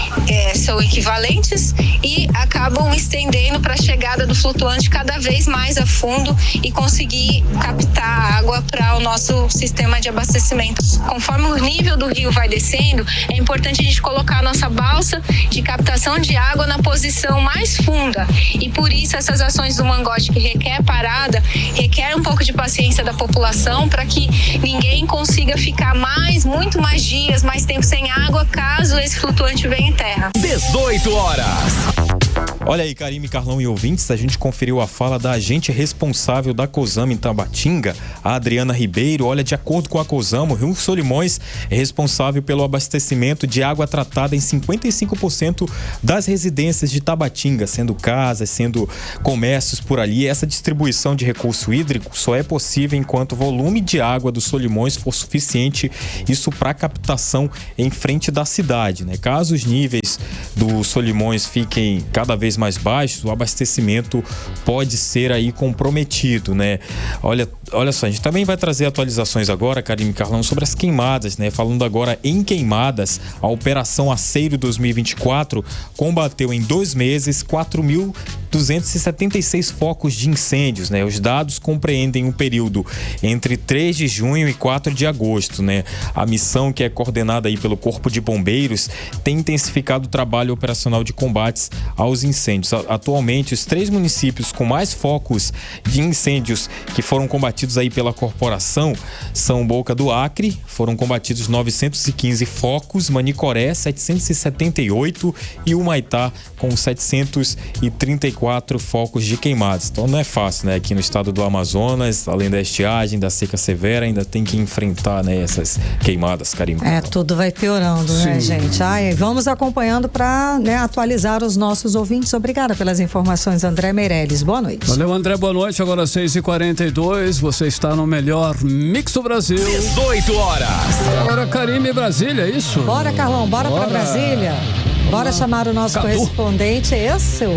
São equivalentes e acabam estendendo para a chegada do flutuante cada vez mais a fundo e conseguir captar água para o nosso sistema de abastecimento. Conforme o nível do rio vai descendo, é importante a gente colocar a nossa balsa de captação de água na posição mais funda, e por isso essas ações do mangote, que requer parada, requer um pouco de paciência da população para que ninguém consiga ficar muito mais dias, mais tempo sem água, caso esse flutuante venha em terra. 18 horas. Olha aí, Karime, Carlão e ouvintes, a gente conferiu a fala da agente responsável da Cosama em Tabatinga, a Adriana Ribeiro. Olha, de acordo com a Cosama, o Rio Solimões é responsável pelo abastecimento de água tratada em 55% das residências de Tabatinga, sendo casas, sendo comércios por ali. Essa distribuição de recurso hídrico só é possível enquanto o volume de água do Solimões for suficiente, isso para captação em frente da cidade, né? Caso os níveis do Solimões fiquem cada vez mais baixos, o abastecimento pode ser aí comprometido, né? Olha só, a gente também vai trazer atualizações agora, Karime e Carlão, sobre as queimadas, né? Falando agora em queimadas, a Operação Aceiro 2024 combateu em 2 meses 4.276 focos de incêndios, né? Os dados compreendem um período entre 3 de junho e 4 de agosto, né? A missão, que é coordenada aí pelo Corpo de Bombeiros, tem intensificado o trabalho operacional de combates aos incêndios. Atualmente, os 3 municípios com mais focos de incêndios que foram combatidos combatidos aí pela corporação são Boca do Acre, foram combatidos 915 focos, Manicoré 778 e Humaitá com 734 focos de queimados. Então não é fácil, né? Aqui no estado do Amazonas, além da estiagem, da seca severa, ainda tem que enfrentar, né, essas queimadas, Karime. Tudo vai piorando, né, gente? Vamos acompanhando para, né, atualizar os nossos ouvintes. Obrigada pelas informações, André Meirelles. Boa noite. Valeu, André. Boa noite. Agora 6h42. Você está no melhor Mix do Brasil. 18 horas. Agora, Karime, Brasília, é isso? Bora, Carlão. Bora pra Brasília. Bora chamar o nosso correspondente,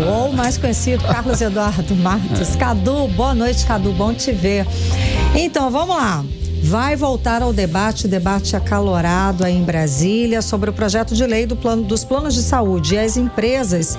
ou mais conhecido, Carlos Eduardo Matos. Cadu, boa noite, Cadu. Bom te ver. Então, vamos lá. Vai voltar ao debate acalorado aí em Brasília sobre o projeto de lei dos planos de saúde. E as empresas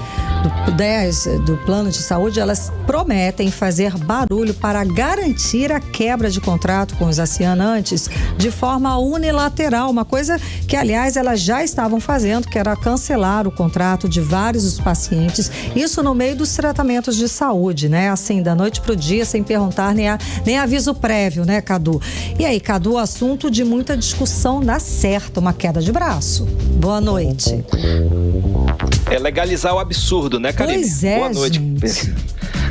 do plano de saúde, elas prometem fazer barulho para garantir a quebra de contrato com os assinantes de forma unilateral, uma coisa que, aliás, elas já estavam fazendo, que era cancelar o contrato de vários dos pacientes, isso no meio dos tratamentos de saúde, né? Assim, da noite pro dia, sem perguntar nem aviso prévio, né, Cadu? E aí, Cadu, assunto de muita discussão dá certo, uma queda de braço. Boa noite. É legalizar o absurdo, né, Karime? Pois é, boa noite. Gente.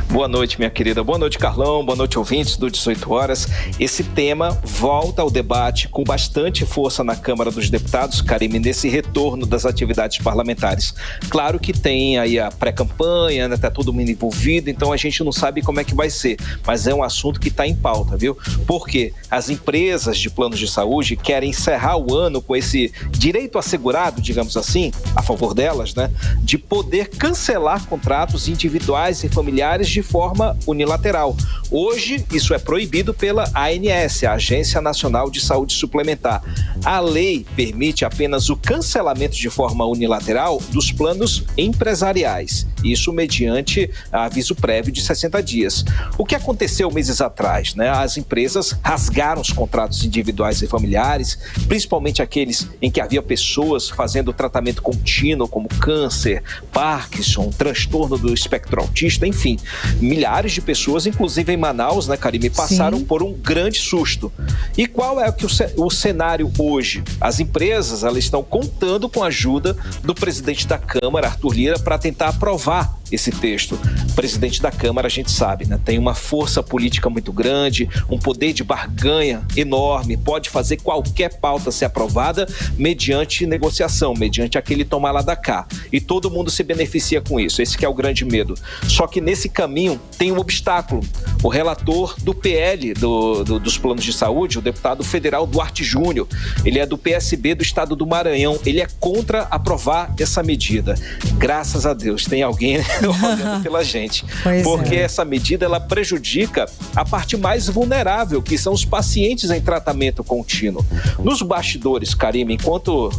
Boa noite, minha querida. Boa noite, Carlão. Boa noite, ouvintes do 18 Horas. Esse tema volta ao debate com bastante força na Câmara dos Deputados, Karime, nesse retorno das atividades parlamentares. Claro que tem aí a pré-campanha, né? Tá todo mundo envolvido, então a gente não sabe como é que vai ser. Mas é um assunto que está em pauta, viu? Porque as empresas de planos de saúde querem encerrar o ano com esse direito assegurado, digamos assim, a favor delas, né? De poder cancelar contratos individuais e familiares de forma unilateral. Hoje, isso é proibido pela ANS, a Agência Nacional de Saúde Suplementar. A lei permite apenas o cancelamento de forma unilateral dos planos empresariais, isso mediante aviso prévio de 60 dias. O que aconteceu meses atrás, né? As empresas rasgaram os contratos individuais e familiares, principalmente aqueles em que havia pessoas fazendo tratamento contínuo, como câncer, Parkinson, transtorno do espectro autista, enfim. Milhares de pessoas, inclusive em Manaus, né, Karime, passaram por um grande susto. E qual é o cenário hoje? As empresas, elas estão contando com a ajuda do presidente da Câmara, Arthur Lira, para tentar aprovar esse texto. O presidente da Câmara, a gente sabe, né, tem uma força política muito grande, um poder de barganha enorme, pode fazer qualquer pauta ser aprovada mediante negociação, mediante aquele tomar lá da cá. E todo mundo se beneficia com isso. Esse que é o grande medo. Só que nesse caminho tem um obstáculo. O relator do PL dos planos de saúde, o deputado federal Duarte Júnior, ele é do PSB do estado do Maranhão. Ele é contra aprovar essa medida. Graças a Deus, tem alguém olhando pela gente. Porque essa medida, ela prejudica a parte mais vulnerável, que são os pacientes em tratamento contínuo. Nos bastidores, Karime, enquanto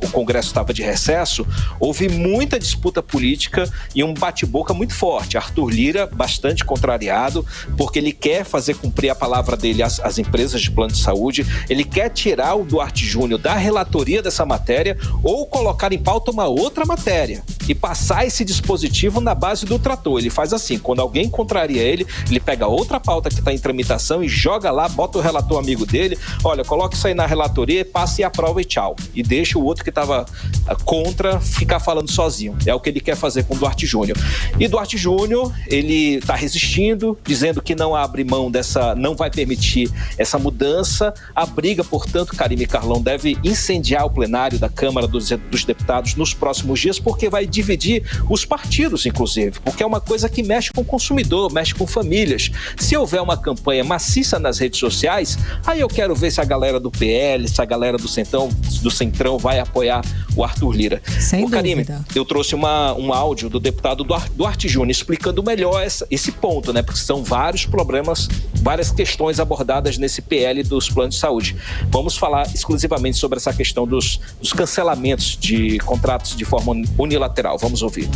o Congresso estava de recesso, houve muita disputa política e um bate-boca muito forte. Arthur Lira, bastante contrariado, porque ele quer fazer cumprir a palavra dele às empresas de plano de saúde, ele quer tirar o Duarte Júnior da relatoria dessa matéria ou colocar em pauta uma outra matéria e passar esse dispositivo na base do trator. Ele faz assim, quando alguém contraria ele pega outra pauta que está em tramitação e joga lá, bota o relator amigo dele, olha, coloca isso aí na relatoria, passa e aprova e tchau. E deixa o outro que estava contra ficar falando sozinho. É o que ele quer fazer com o Duarte Júnior. E Duarte Júnior, ele está resistindo, dizendo que não abre mão não vai permitir essa mudança. A briga, portanto, Karime e Carlão, deve incendiar o plenário da Câmara dos Deputados nos próximos dias, porque vai dividir os partidos, inclusive, porque é uma coisa que mexe com o consumidor, mexe com famílias. Se houver uma campanha maciça nas redes sociais, aí eu quero ver se a galera do PL, se a galera do Centrão vai apoiar o Arthur Lira. Sem Karime, dúvida. eu trouxe um áudio do deputado Duarte Júnior explicando melhor esse ponto, né? Porque são vários problemas, várias questões abordadas nesse PL dos planos de saúde. Vamos falar exclusivamente sobre essa questão dos cancelamentos de contratos de forma unilateral. Vamos ouvir.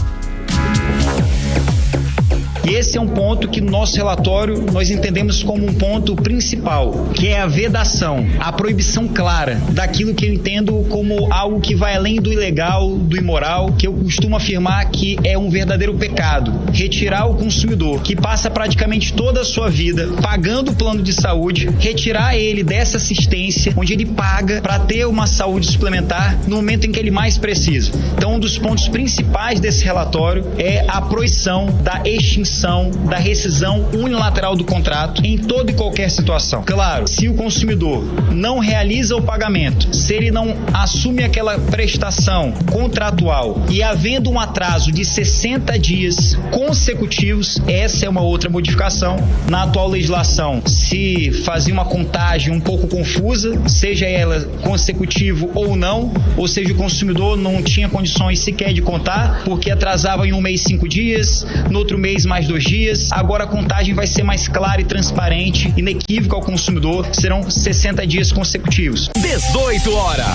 E esse é um ponto que no nosso relatório nós entendemos como um ponto principal, que é a vedação, a proibição clara daquilo que eu entendo como algo que vai além do ilegal, do imoral, que eu costumo afirmar que é um verdadeiro pecado. Retirar o consumidor, que passa praticamente toda a sua vida pagando o plano de saúde, retirar ele dessa assistência, onde ele paga para ter uma saúde suplementar no momento em que ele mais precisa. Então, um dos pontos principais desse relatório é a proibição da extinção, da rescisão unilateral do contrato em toda e qualquer situação. Claro, se o consumidor não realiza o pagamento, se ele não assume aquela prestação contratual e havendo um atraso de 60 dias consecutivos, essa é uma outra modificação. Na atual legislação, se fazia uma contagem um pouco confusa, seja ela consecutivo ou não, ou seja, o consumidor não tinha condições sequer de contar, porque atrasava em um mês 5 dias, no outro mês mais 2 dias. Agora a contagem vai ser mais clara e transparente, inequívoca ao consumidor, serão 60 dias consecutivos. 18 horas.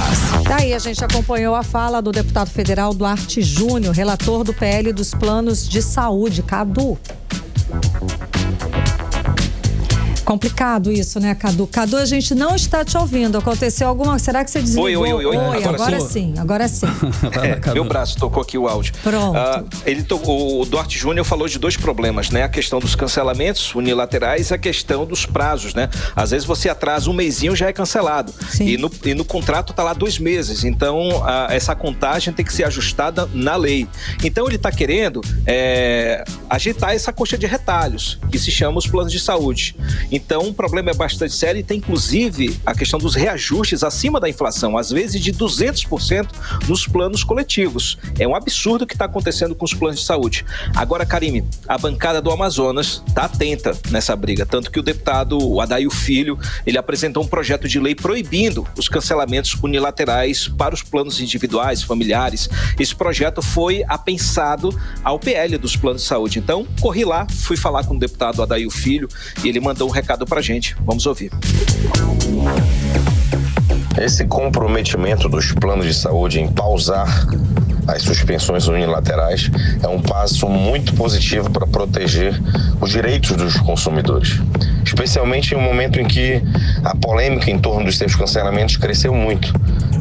Daí a gente acompanhou a fala do deputado federal Duarte Júnior, relator do PL dos planos de saúde. Cadu. Complicado isso, né, Cadu? Cadu, a gente não está te ouvindo. Aconteceu alguma... Será que você desligou? Oi. Agora sim. Meu braço tocou aqui o áudio. Pronto. O Duarte Júnior falou de 2 problemas, né? A questão dos cancelamentos unilaterais e a questão dos prazos, né? Às vezes você atrasa um mesinho, já é cancelado. Sim. E no contrato tá lá 2 meses. Então, essa contagem tem que ser ajustada na lei. Então, ele está querendo agitar essa coxa de retalhos, que se chama os planos de saúde. Então, o problema é bastante sério e tem, inclusive, a questão dos reajustes acima da inflação, às vezes de 200% nos planos coletivos. É um absurdo o que está acontecendo com os planos de saúde. Agora, Karime, a bancada do Amazonas está atenta nessa briga, tanto que o deputado Adair Filho, ele apresentou um projeto de lei proibindo os cancelamentos unilaterais para os planos individuais, familiares. Esse projeto foi apensado ao PL dos planos de saúde. Então, corri lá, fui falar com o deputado Adair Filho e ele mandou um recado pra gente. Vamos ouvir. Esse comprometimento dos planos de saúde em pausar as suspensões unilaterais é um passo muito positivo para proteger os direitos dos consumidores, especialmente em um momento em que a polêmica em torno dos seus cancelamentos cresceu muito.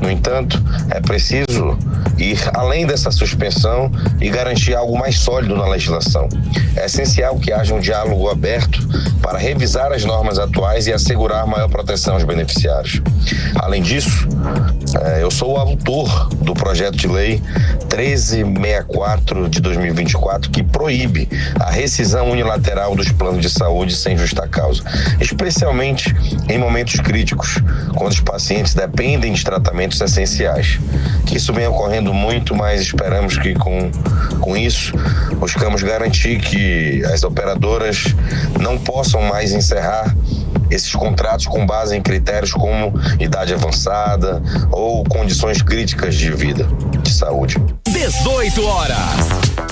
No entanto, é preciso ir além dessa suspensão e garantir algo mais sólido na legislação. É essencial que haja um diálogo aberto para revisar as normas atuais e assegurar maior proteção aos beneficiários. Além disso, eu sou o autor do projeto de lei 1364 de 2024, que proíbe a rescisão unilateral dos planos de saúde sem justa causa, especialmente em momentos críticos, quando os pacientes dependem de tratamentos essenciais. Que isso vem ocorrendo muito, mas esperamos que com isso buscamos garantir que as operadoras não possam mais encerrar esses contratos com base em critérios como idade avançada ou condições críticas de vida, de saúde. 18 horas.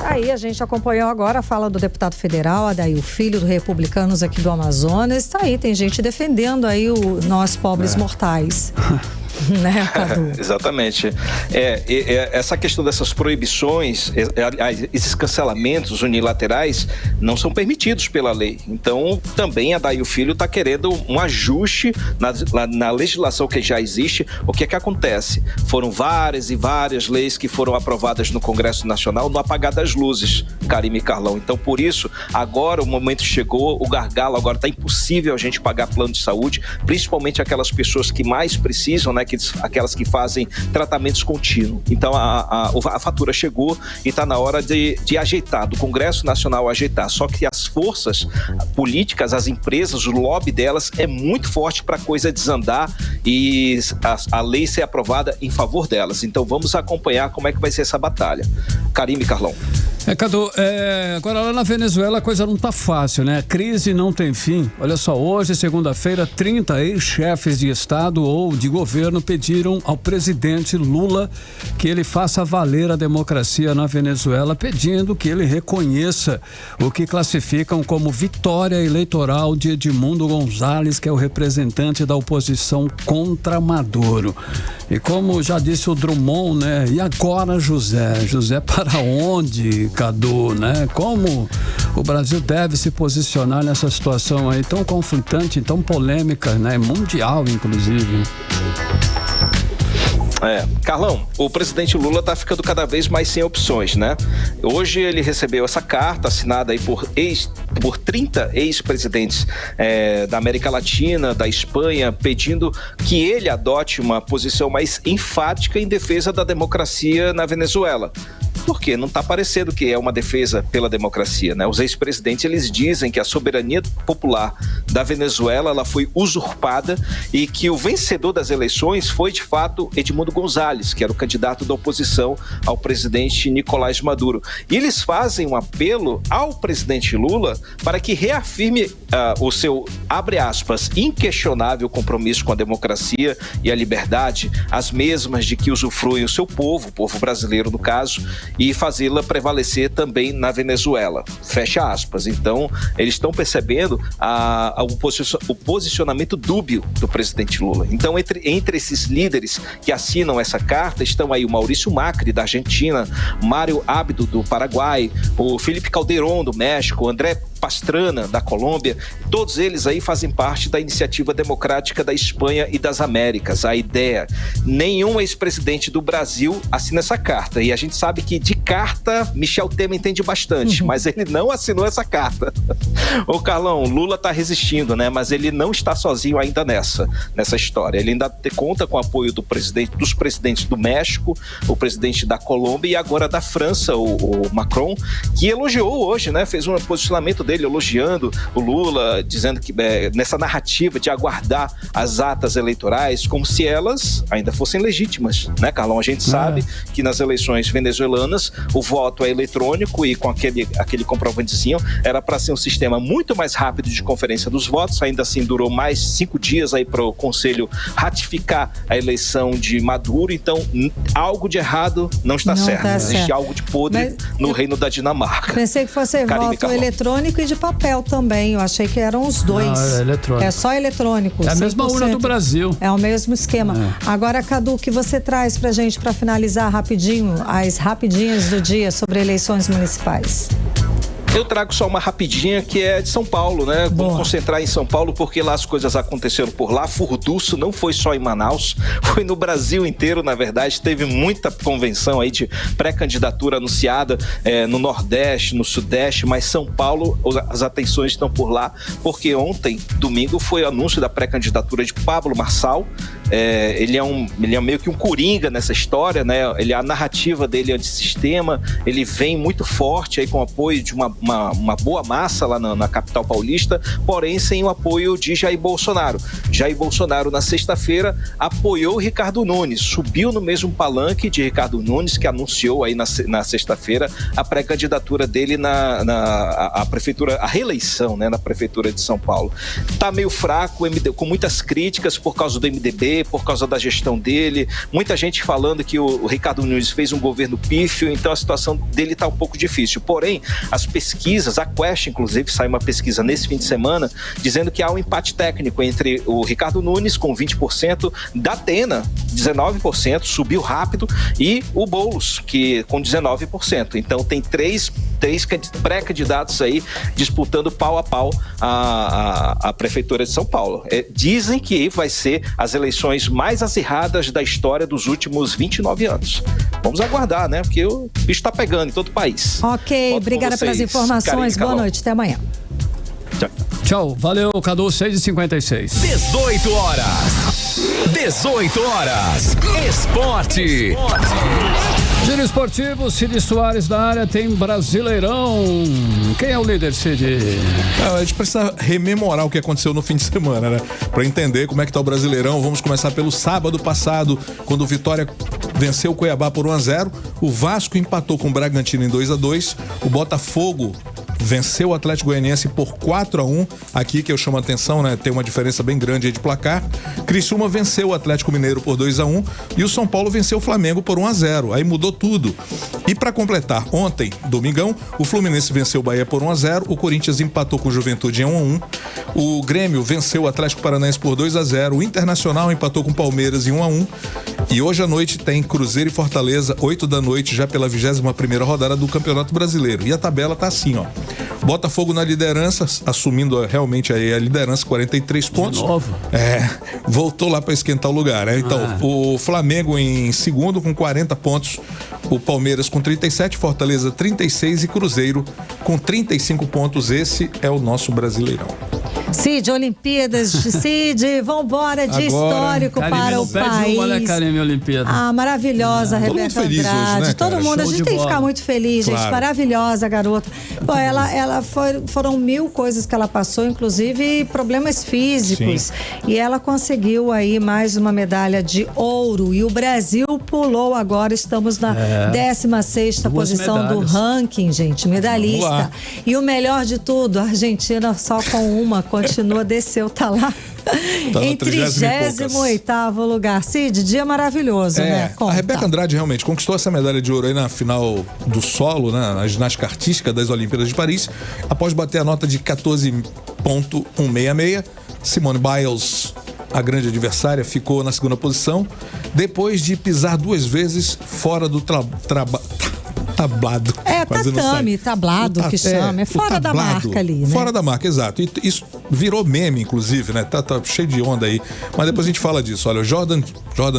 Aí a gente acompanhou agora a fala do deputado federal Adair Filho, do Republicanos aqui do Amazonas. Tá aí, tem gente defendendo aí nós pobres mortais. Né, Cadu? Exatamente. Essa questão dessas proibições, esses cancelamentos unilaterais não são permitidos pela lei. Então, também a Adair Filho está querendo um ajuste na legislação que já existe. O que é que acontece? Foram várias e várias leis que foram aprovadas no Congresso Nacional no apagar das luzes, Karime e Carlão. Então, por isso, agora o momento chegou, o gargalo agora está impossível a gente pagar plano de saúde, principalmente aquelas pessoas que mais precisam, né? Aquelas que fazem tratamentos contínuos. Então a fatura chegou e está na hora de ajeitar, do Congresso Nacional ajeitar. Só que as forças políticas, as empresas, o lobby delas é muito forte para a coisa desandar e a lei ser aprovada em favor delas. Então vamos acompanhar como é que vai ser essa batalha. Karime, Carlão. Cadu, agora lá na Venezuela a coisa não tá fácil, né? A crise não tem fim. Olha só, hoje, segunda-feira, 30 ex-chefes de Estado ou de governo pediram ao presidente Lula que ele faça valer a democracia na Venezuela, pedindo que ele reconheça o que classificam como vitória eleitoral de Edmundo González, que é o representante da oposição contra Maduro. E como já disse o Drummond, né? E agora, José? José para onde? Cadu, né? Como o Brasil deve se posicionar nessa situação aí tão conflitante, tão polêmica, né? Mundial, inclusive. Carlão, o presidente Lula está ficando cada vez mais sem opções, né? Hoje ele recebeu essa carta assinada aí por 30 ex-presidentes da América Latina, da Espanha, pedindo que ele adote uma posição mais enfática em defesa da democracia na Venezuela. Porque não está parecendo que é uma defesa pela democracia, né? Os ex-presidentes, eles dizem que a soberania popular da Venezuela, ela foi usurpada e que o vencedor das eleições foi, de fato, Edmundo González, que era o candidato da oposição ao presidente Nicolás Maduro. E eles fazem um apelo ao presidente Lula para que reafirme o seu, abre aspas, inquestionável compromisso com a democracia e a liberdade, as mesmas de que usufruem o seu povo, o povo brasileiro no caso, e fazê-la prevalecer também na Venezuela. Fecha aspas. Então, eles estão percebendo o posicionamento dúbio do presidente Lula. Então, entre esses líderes que assinam essa carta, estão aí o Maurício Macri, da Argentina, Mário Abdo, do Paraguai, o Felipe Calderón, do México, André Pastrana, da Colômbia. Todos eles aí fazem parte da Iniciativa Democrática da Espanha e das Américas. A ideia, nenhum ex-presidente do Brasil assina essa carta. E a gente sabe que de carta, Michel Temer entende bastante, mas ele não assinou essa carta. Ô Carlão, Lula está resistindo, né? Mas ele não está sozinho ainda nessa história. Ele ainda conta com o apoio dos presidentes do México, o presidente da Colômbia e agora da França, o Macron, que elogiou hoje, né? Fez um posicionamento dele elogiando o Lula, dizendo que nessa narrativa de aguardar as atas eleitorais como se elas ainda fossem legítimas, né, Carlão? A gente sabe que nas eleições venezuelanas o voto é eletrônico e com aquele comprovantezinho era para ser um sistema muito mais rápido de conferência dos votos. Ainda assim durou mais 5 dias aí para o Conselho ratificar a eleição de Maduro. Então algo de errado não está certo. Existe algo de podre no reino da Dinamarca. Pensei que fosse voto eletrônico e de papel também. Eu achei que eram os dois. Não, é eletrônico. É só eletrônico. É a mesma urna do Brasil. É o mesmo esquema. Agora, Cadu, o que você traz pra gente pra finalizar rapidinho, as rapidinhas do dia sobre eleições municipais? Eu trago só uma rapidinha que é de São Paulo, né? Vamos concentrar em São Paulo porque lá as coisas aconteceram por lá. Furdunço não foi só em Manaus, foi no Brasil inteiro, na verdade. Teve muita convenção aí de pré-candidatura anunciada no Nordeste, no Sudeste, mas São Paulo, as atenções estão por lá, porque ontem, domingo, foi o anúncio da pré-candidatura de Pablo Marçal. Ele é meio que um coringa nessa história, né? A narrativa dele é antissistema, ele vem muito forte aí com apoio de uma boa massa lá na capital paulista, porém sem o apoio de Jair Bolsonaro. Jair Bolsonaro, na sexta-feira, apoiou Ricardo Nunes, subiu no mesmo palanque de Ricardo Nunes, que anunciou aí na sexta-feira a pré-candidatura dele a prefeitura, a reeleição, né, na prefeitura de São Paulo. Tá meio fraco, com muitas críticas por causa do MDB, por causa da gestão dele, muita gente falando que o Ricardo Nunes fez um governo pífio, então a situação dele tá um pouco difícil. Porém, as pesquisas, a Quest, inclusive, saiu uma pesquisa nesse fim de semana, dizendo que há um empate técnico entre o Ricardo Nunes, com 20%, Datena, 19%, subiu rápido, e o Boulos, que com 19%. Então, tem três pré-candidatos aí disputando pau a pau a Prefeitura de São Paulo. Dizem que vai ser as eleições mais acirradas da história dos últimos 29 anos. Vamos aguardar, né? Porque o bicho tá pegando em todo o país. Ok, obrigada pelas informações. Boa noite, até amanhã. Tchau, valeu, Cadu, 6h56. 18 horas. Esporte. Giro esportivo, Cid Soares da área, tem Brasileirão. Quem é o líder, Cid? A gente precisa rememorar o que aconteceu no fim de semana, né? Pra entender como é que tá o Brasileirão. Vamos começar pelo sábado passado, quando o Vitória venceu o Cuiabá por 1-0. O Vasco empatou com o Bragantino em 2-2. O Botafogo venceu o Atlético Goianiense por 4-1. Aqui que eu chamo a atenção, né? Tem uma diferença bem grande aí de placar. Criciúma venceu o Atlético Mineiro por 2-1 e o São Paulo venceu o Flamengo por 1-0. Aí mudou tudo. E para completar, ontem, domingão, o Fluminense venceu o Bahia por 1-0, o Corinthians empatou com o Juventude em 1-1, o Grêmio venceu o Atlético Paranaense por 2-0, o Internacional empatou com o Palmeiras em 1-1, e hoje à noite tem Cruzeiro e Fortaleza, 8 da noite, já pela 21ª rodada do Campeonato Brasileiro. E a tabela tá assim, ó. Botafogo na liderança, assumindo realmente aí a liderança, 43 pontos. De novo? Voltou lá para esquentar o lugar, né? Então, o Flamengo em segundo com 40 pontos, o Palmeiras com 37, Fortaleza 36 e Cruzeiro com 35 pontos. Esse é o nosso Brasileirão. Cid, Olimpíadas, Cid, vambora de histórico para o país. Olha, Karime, Olimpíada. Maravilhosa, Rebeca Andrade. Hoje, né, todo mundo, a gente tem que ficar muito feliz, gente. Claro. Maravilhosa, garota. Pô, foram 1000 coisas que ela passou, inclusive problemas físicos. Sim. E ela conseguiu aí mais uma medalha de ouro. E o Brasil pulou agora, estamos na 16ª posição medalhas do ranking, gente, medalhista. E o melhor de tudo, a Argentina só com uma, continua, desceu, tá lá. Em 38º lugar. Cid, dia maravilhoso, né? Conta. A Rebeca Andrade realmente conquistou essa medalha de ouro aí na final do solo, né? Na ginástica artística das Olimpíadas de Paris, após bater a nota de 14.166. Simone Biles, a grande adversária, ficou na segunda posição, depois de pisar 2 vezes fora do tablado. Tablado que chama. É fora da marca ali, né? Fora da marca, exato. E isso virou meme, inclusive, né? Tá cheio de onda aí. Mas depois a gente fala disso. Olha, o Jordan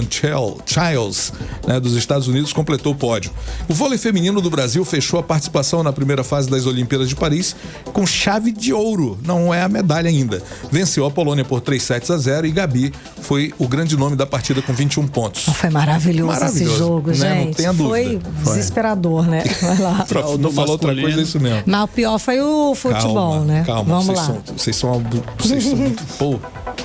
Childs, né, dos Estados Unidos, completou o pódio. O vôlei feminino do Brasil fechou a participação na primeira fase das Olimpíadas de Paris com chave de ouro. Não é a medalha ainda. Venceu a Polônia por 3-0 e Gabi foi o grande nome da partida com 21 pontos. Foi maravilhoso esse jogo, né? gente. Não tenha dúvida. Foi desesperador, né? Vai lá. Não falou outra coisa, é isso mesmo. Mas o pior foi o futebol, né? Calma, vamos lá. Vocês são muito... Pô,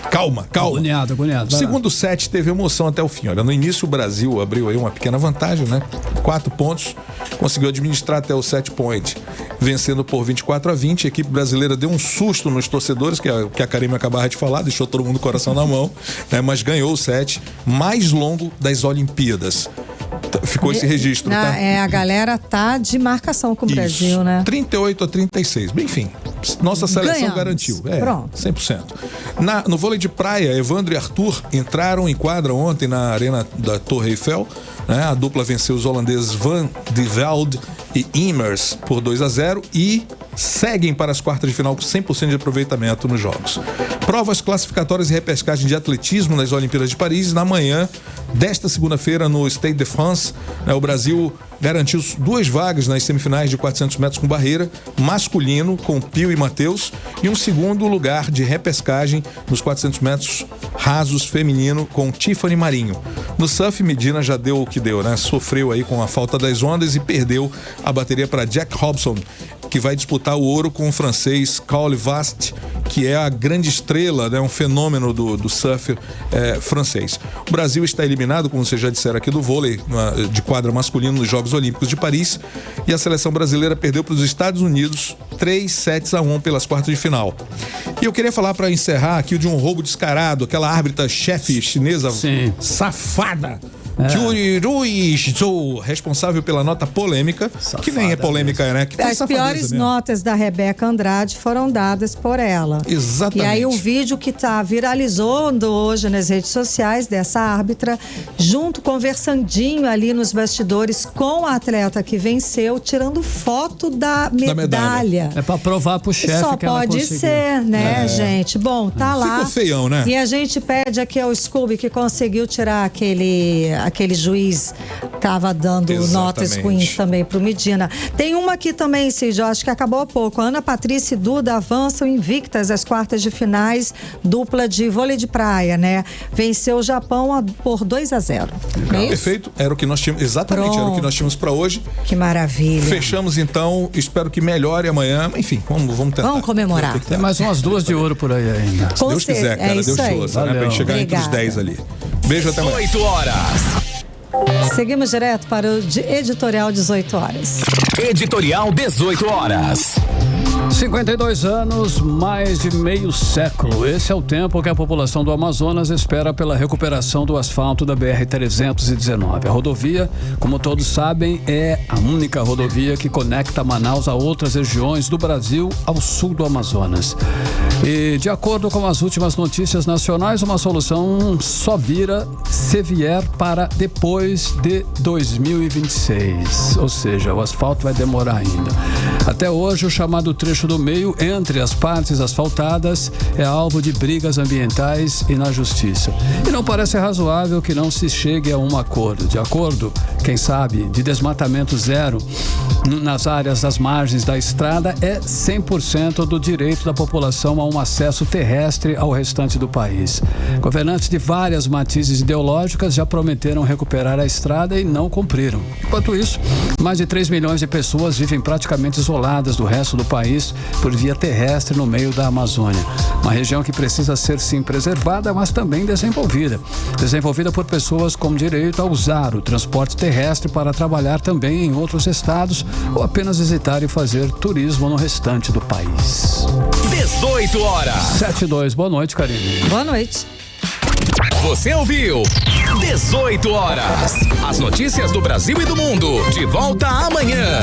calma. Agoniado. Segundo set teve emoção até o fim. Olha, no início o Brasil abriu aí uma pequena vantagem, né? 4 pontos, conseguiu administrar até o set point, vencendo por 24-20. A equipe brasileira deu um susto nos torcedores, que a Karime acabava de falar, deixou todo mundo com o coração na mão, né? Mas ganhou o set mais longo das Olimpíadas. Ficou esse registro, tá? A galera tá de marcação com o Brasil, né? 38-36. Bem, enfim, nossa seleção garantiu. Pronto. 100%. No vôlei de praia, Evandro e Arthur entraram em quadra ontem na arena da Torre Eiffel, né? A dupla venceu os holandeses Van de Velde e Immers por 2-0 e seguem para as quartas de final com 100% de aproveitamento nos jogos. Provas classificatórias e repescagem de atletismo nas Olimpíadas de Paris. Na manhã desta segunda-feira, no Stade de France, né, o Brasil garantiu 2 vagas nas semifinais de 400 metros com barreira, masculino, com Pio e Matheus, e um segundo lugar de repescagem nos 400 metros rasos feminino, com Tiffany Marinho. No surf, Medina já deu o que deu, né? Sofreu aí com a falta das ondas e perdeu a bateria para Jack Hobson, que vai disputar o ouro com o francês Caule Vast, que é a grande estrela, né, um fenômeno do surf francês. O Brasil está eliminado, como vocês já disseram aqui, do vôlei de quadra masculino nos Jogos Olímpicos de Paris, e a seleção brasileira perdeu para os Estados Unidos 3-1 pelas quartas de final. E eu queria falar, para encerrar aqui, de um roubo descarado, aquela árbitra chefe chinesa safada, Yuri Zhou, responsável pela nota polêmica, que nem é polêmica, né? Que as piores notas da Rebeca Andrade foram dadas por ela. Exatamente. E aí o vídeo que viralizou hoje nas redes sociais dessa árbitra, junto, conversandinho ali nos bastidores com a atleta que venceu, tirando foto da medalha. É pra provar pro chefe só que ela pode conseguiu. ser, né, gente? Bom, tá lá. Ficou feião, né? E a gente pede aqui ao Scooby, que conseguiu tirar aquele juiz que tava dando notas ruins também pro Medina. Tem uma aqui também, Cid, eu acho que acabou há pouco. Ana Patrícia e Duda avançam invictas às quartas de finais, dupla de vôlei de praia, né? Venceu o Japão por 2-0. Perfeito, era o que nós tínhamos, exatamente, era o que nós tínhamos para hoje. Que maravilha. Fechamos então, espero que melhore amanhã, enfim, vamos tentar. Vamos comemorar. Tem mais umas 2 de ouro por aí ainda. Se Deus quiser, cara, Deus te ouça, né? Pra gente chegar entre os 10 ali. Beijo, até amanhã. 8 horas. Seguimos direto para o editorial 18 horas. Editorial 18 horas. 52 anos, mais de meio século. Esse é o tempo que a população do Amazonas espera pela recuperação do asfalto da BR-319. A rodovia, como todos sabem, é a única rodovia que conecta Manaus a outras regiões do Brasil ao sul do Amazonas. E, de acordo com as últimas notícias nacionais, uma solução só vira se vier para depois de 2026. Ou seja, o asfalto vai demorar ainda. Até hoje, o chamado trecho do meio entre as partes asfaltadas é alvo de brigas ambientais e na justiça. E não parece razoável que não se chegue a um acordo. De acordo, quem sabe, de desmatamento zero nas áreas das margens da estrada é 100% do direito da população a um acesso terrestre ao restante do país. Governantes de várias matizes ideológicas já prometeram recuperar a estrada e não cumpriram. Enquanto isso, mais de 3 milhões de pessoas vivem praticamente isoladas do resto do país por via terrestre no meio da Amazônia. Uma região que precisa ser sim preservada, mas também desenvolvida. Desenvolvida por pessoas com direito a usar o transporte terrestre para trabalhar também em outros estados ou apenas visitar e fazer turismo no restante do país. 18 horas. 7:02. Boa noite, Karine. Boa noite. Você ouviu 18 horas. As notícias do Brasil e do mundo. De volta amanhã.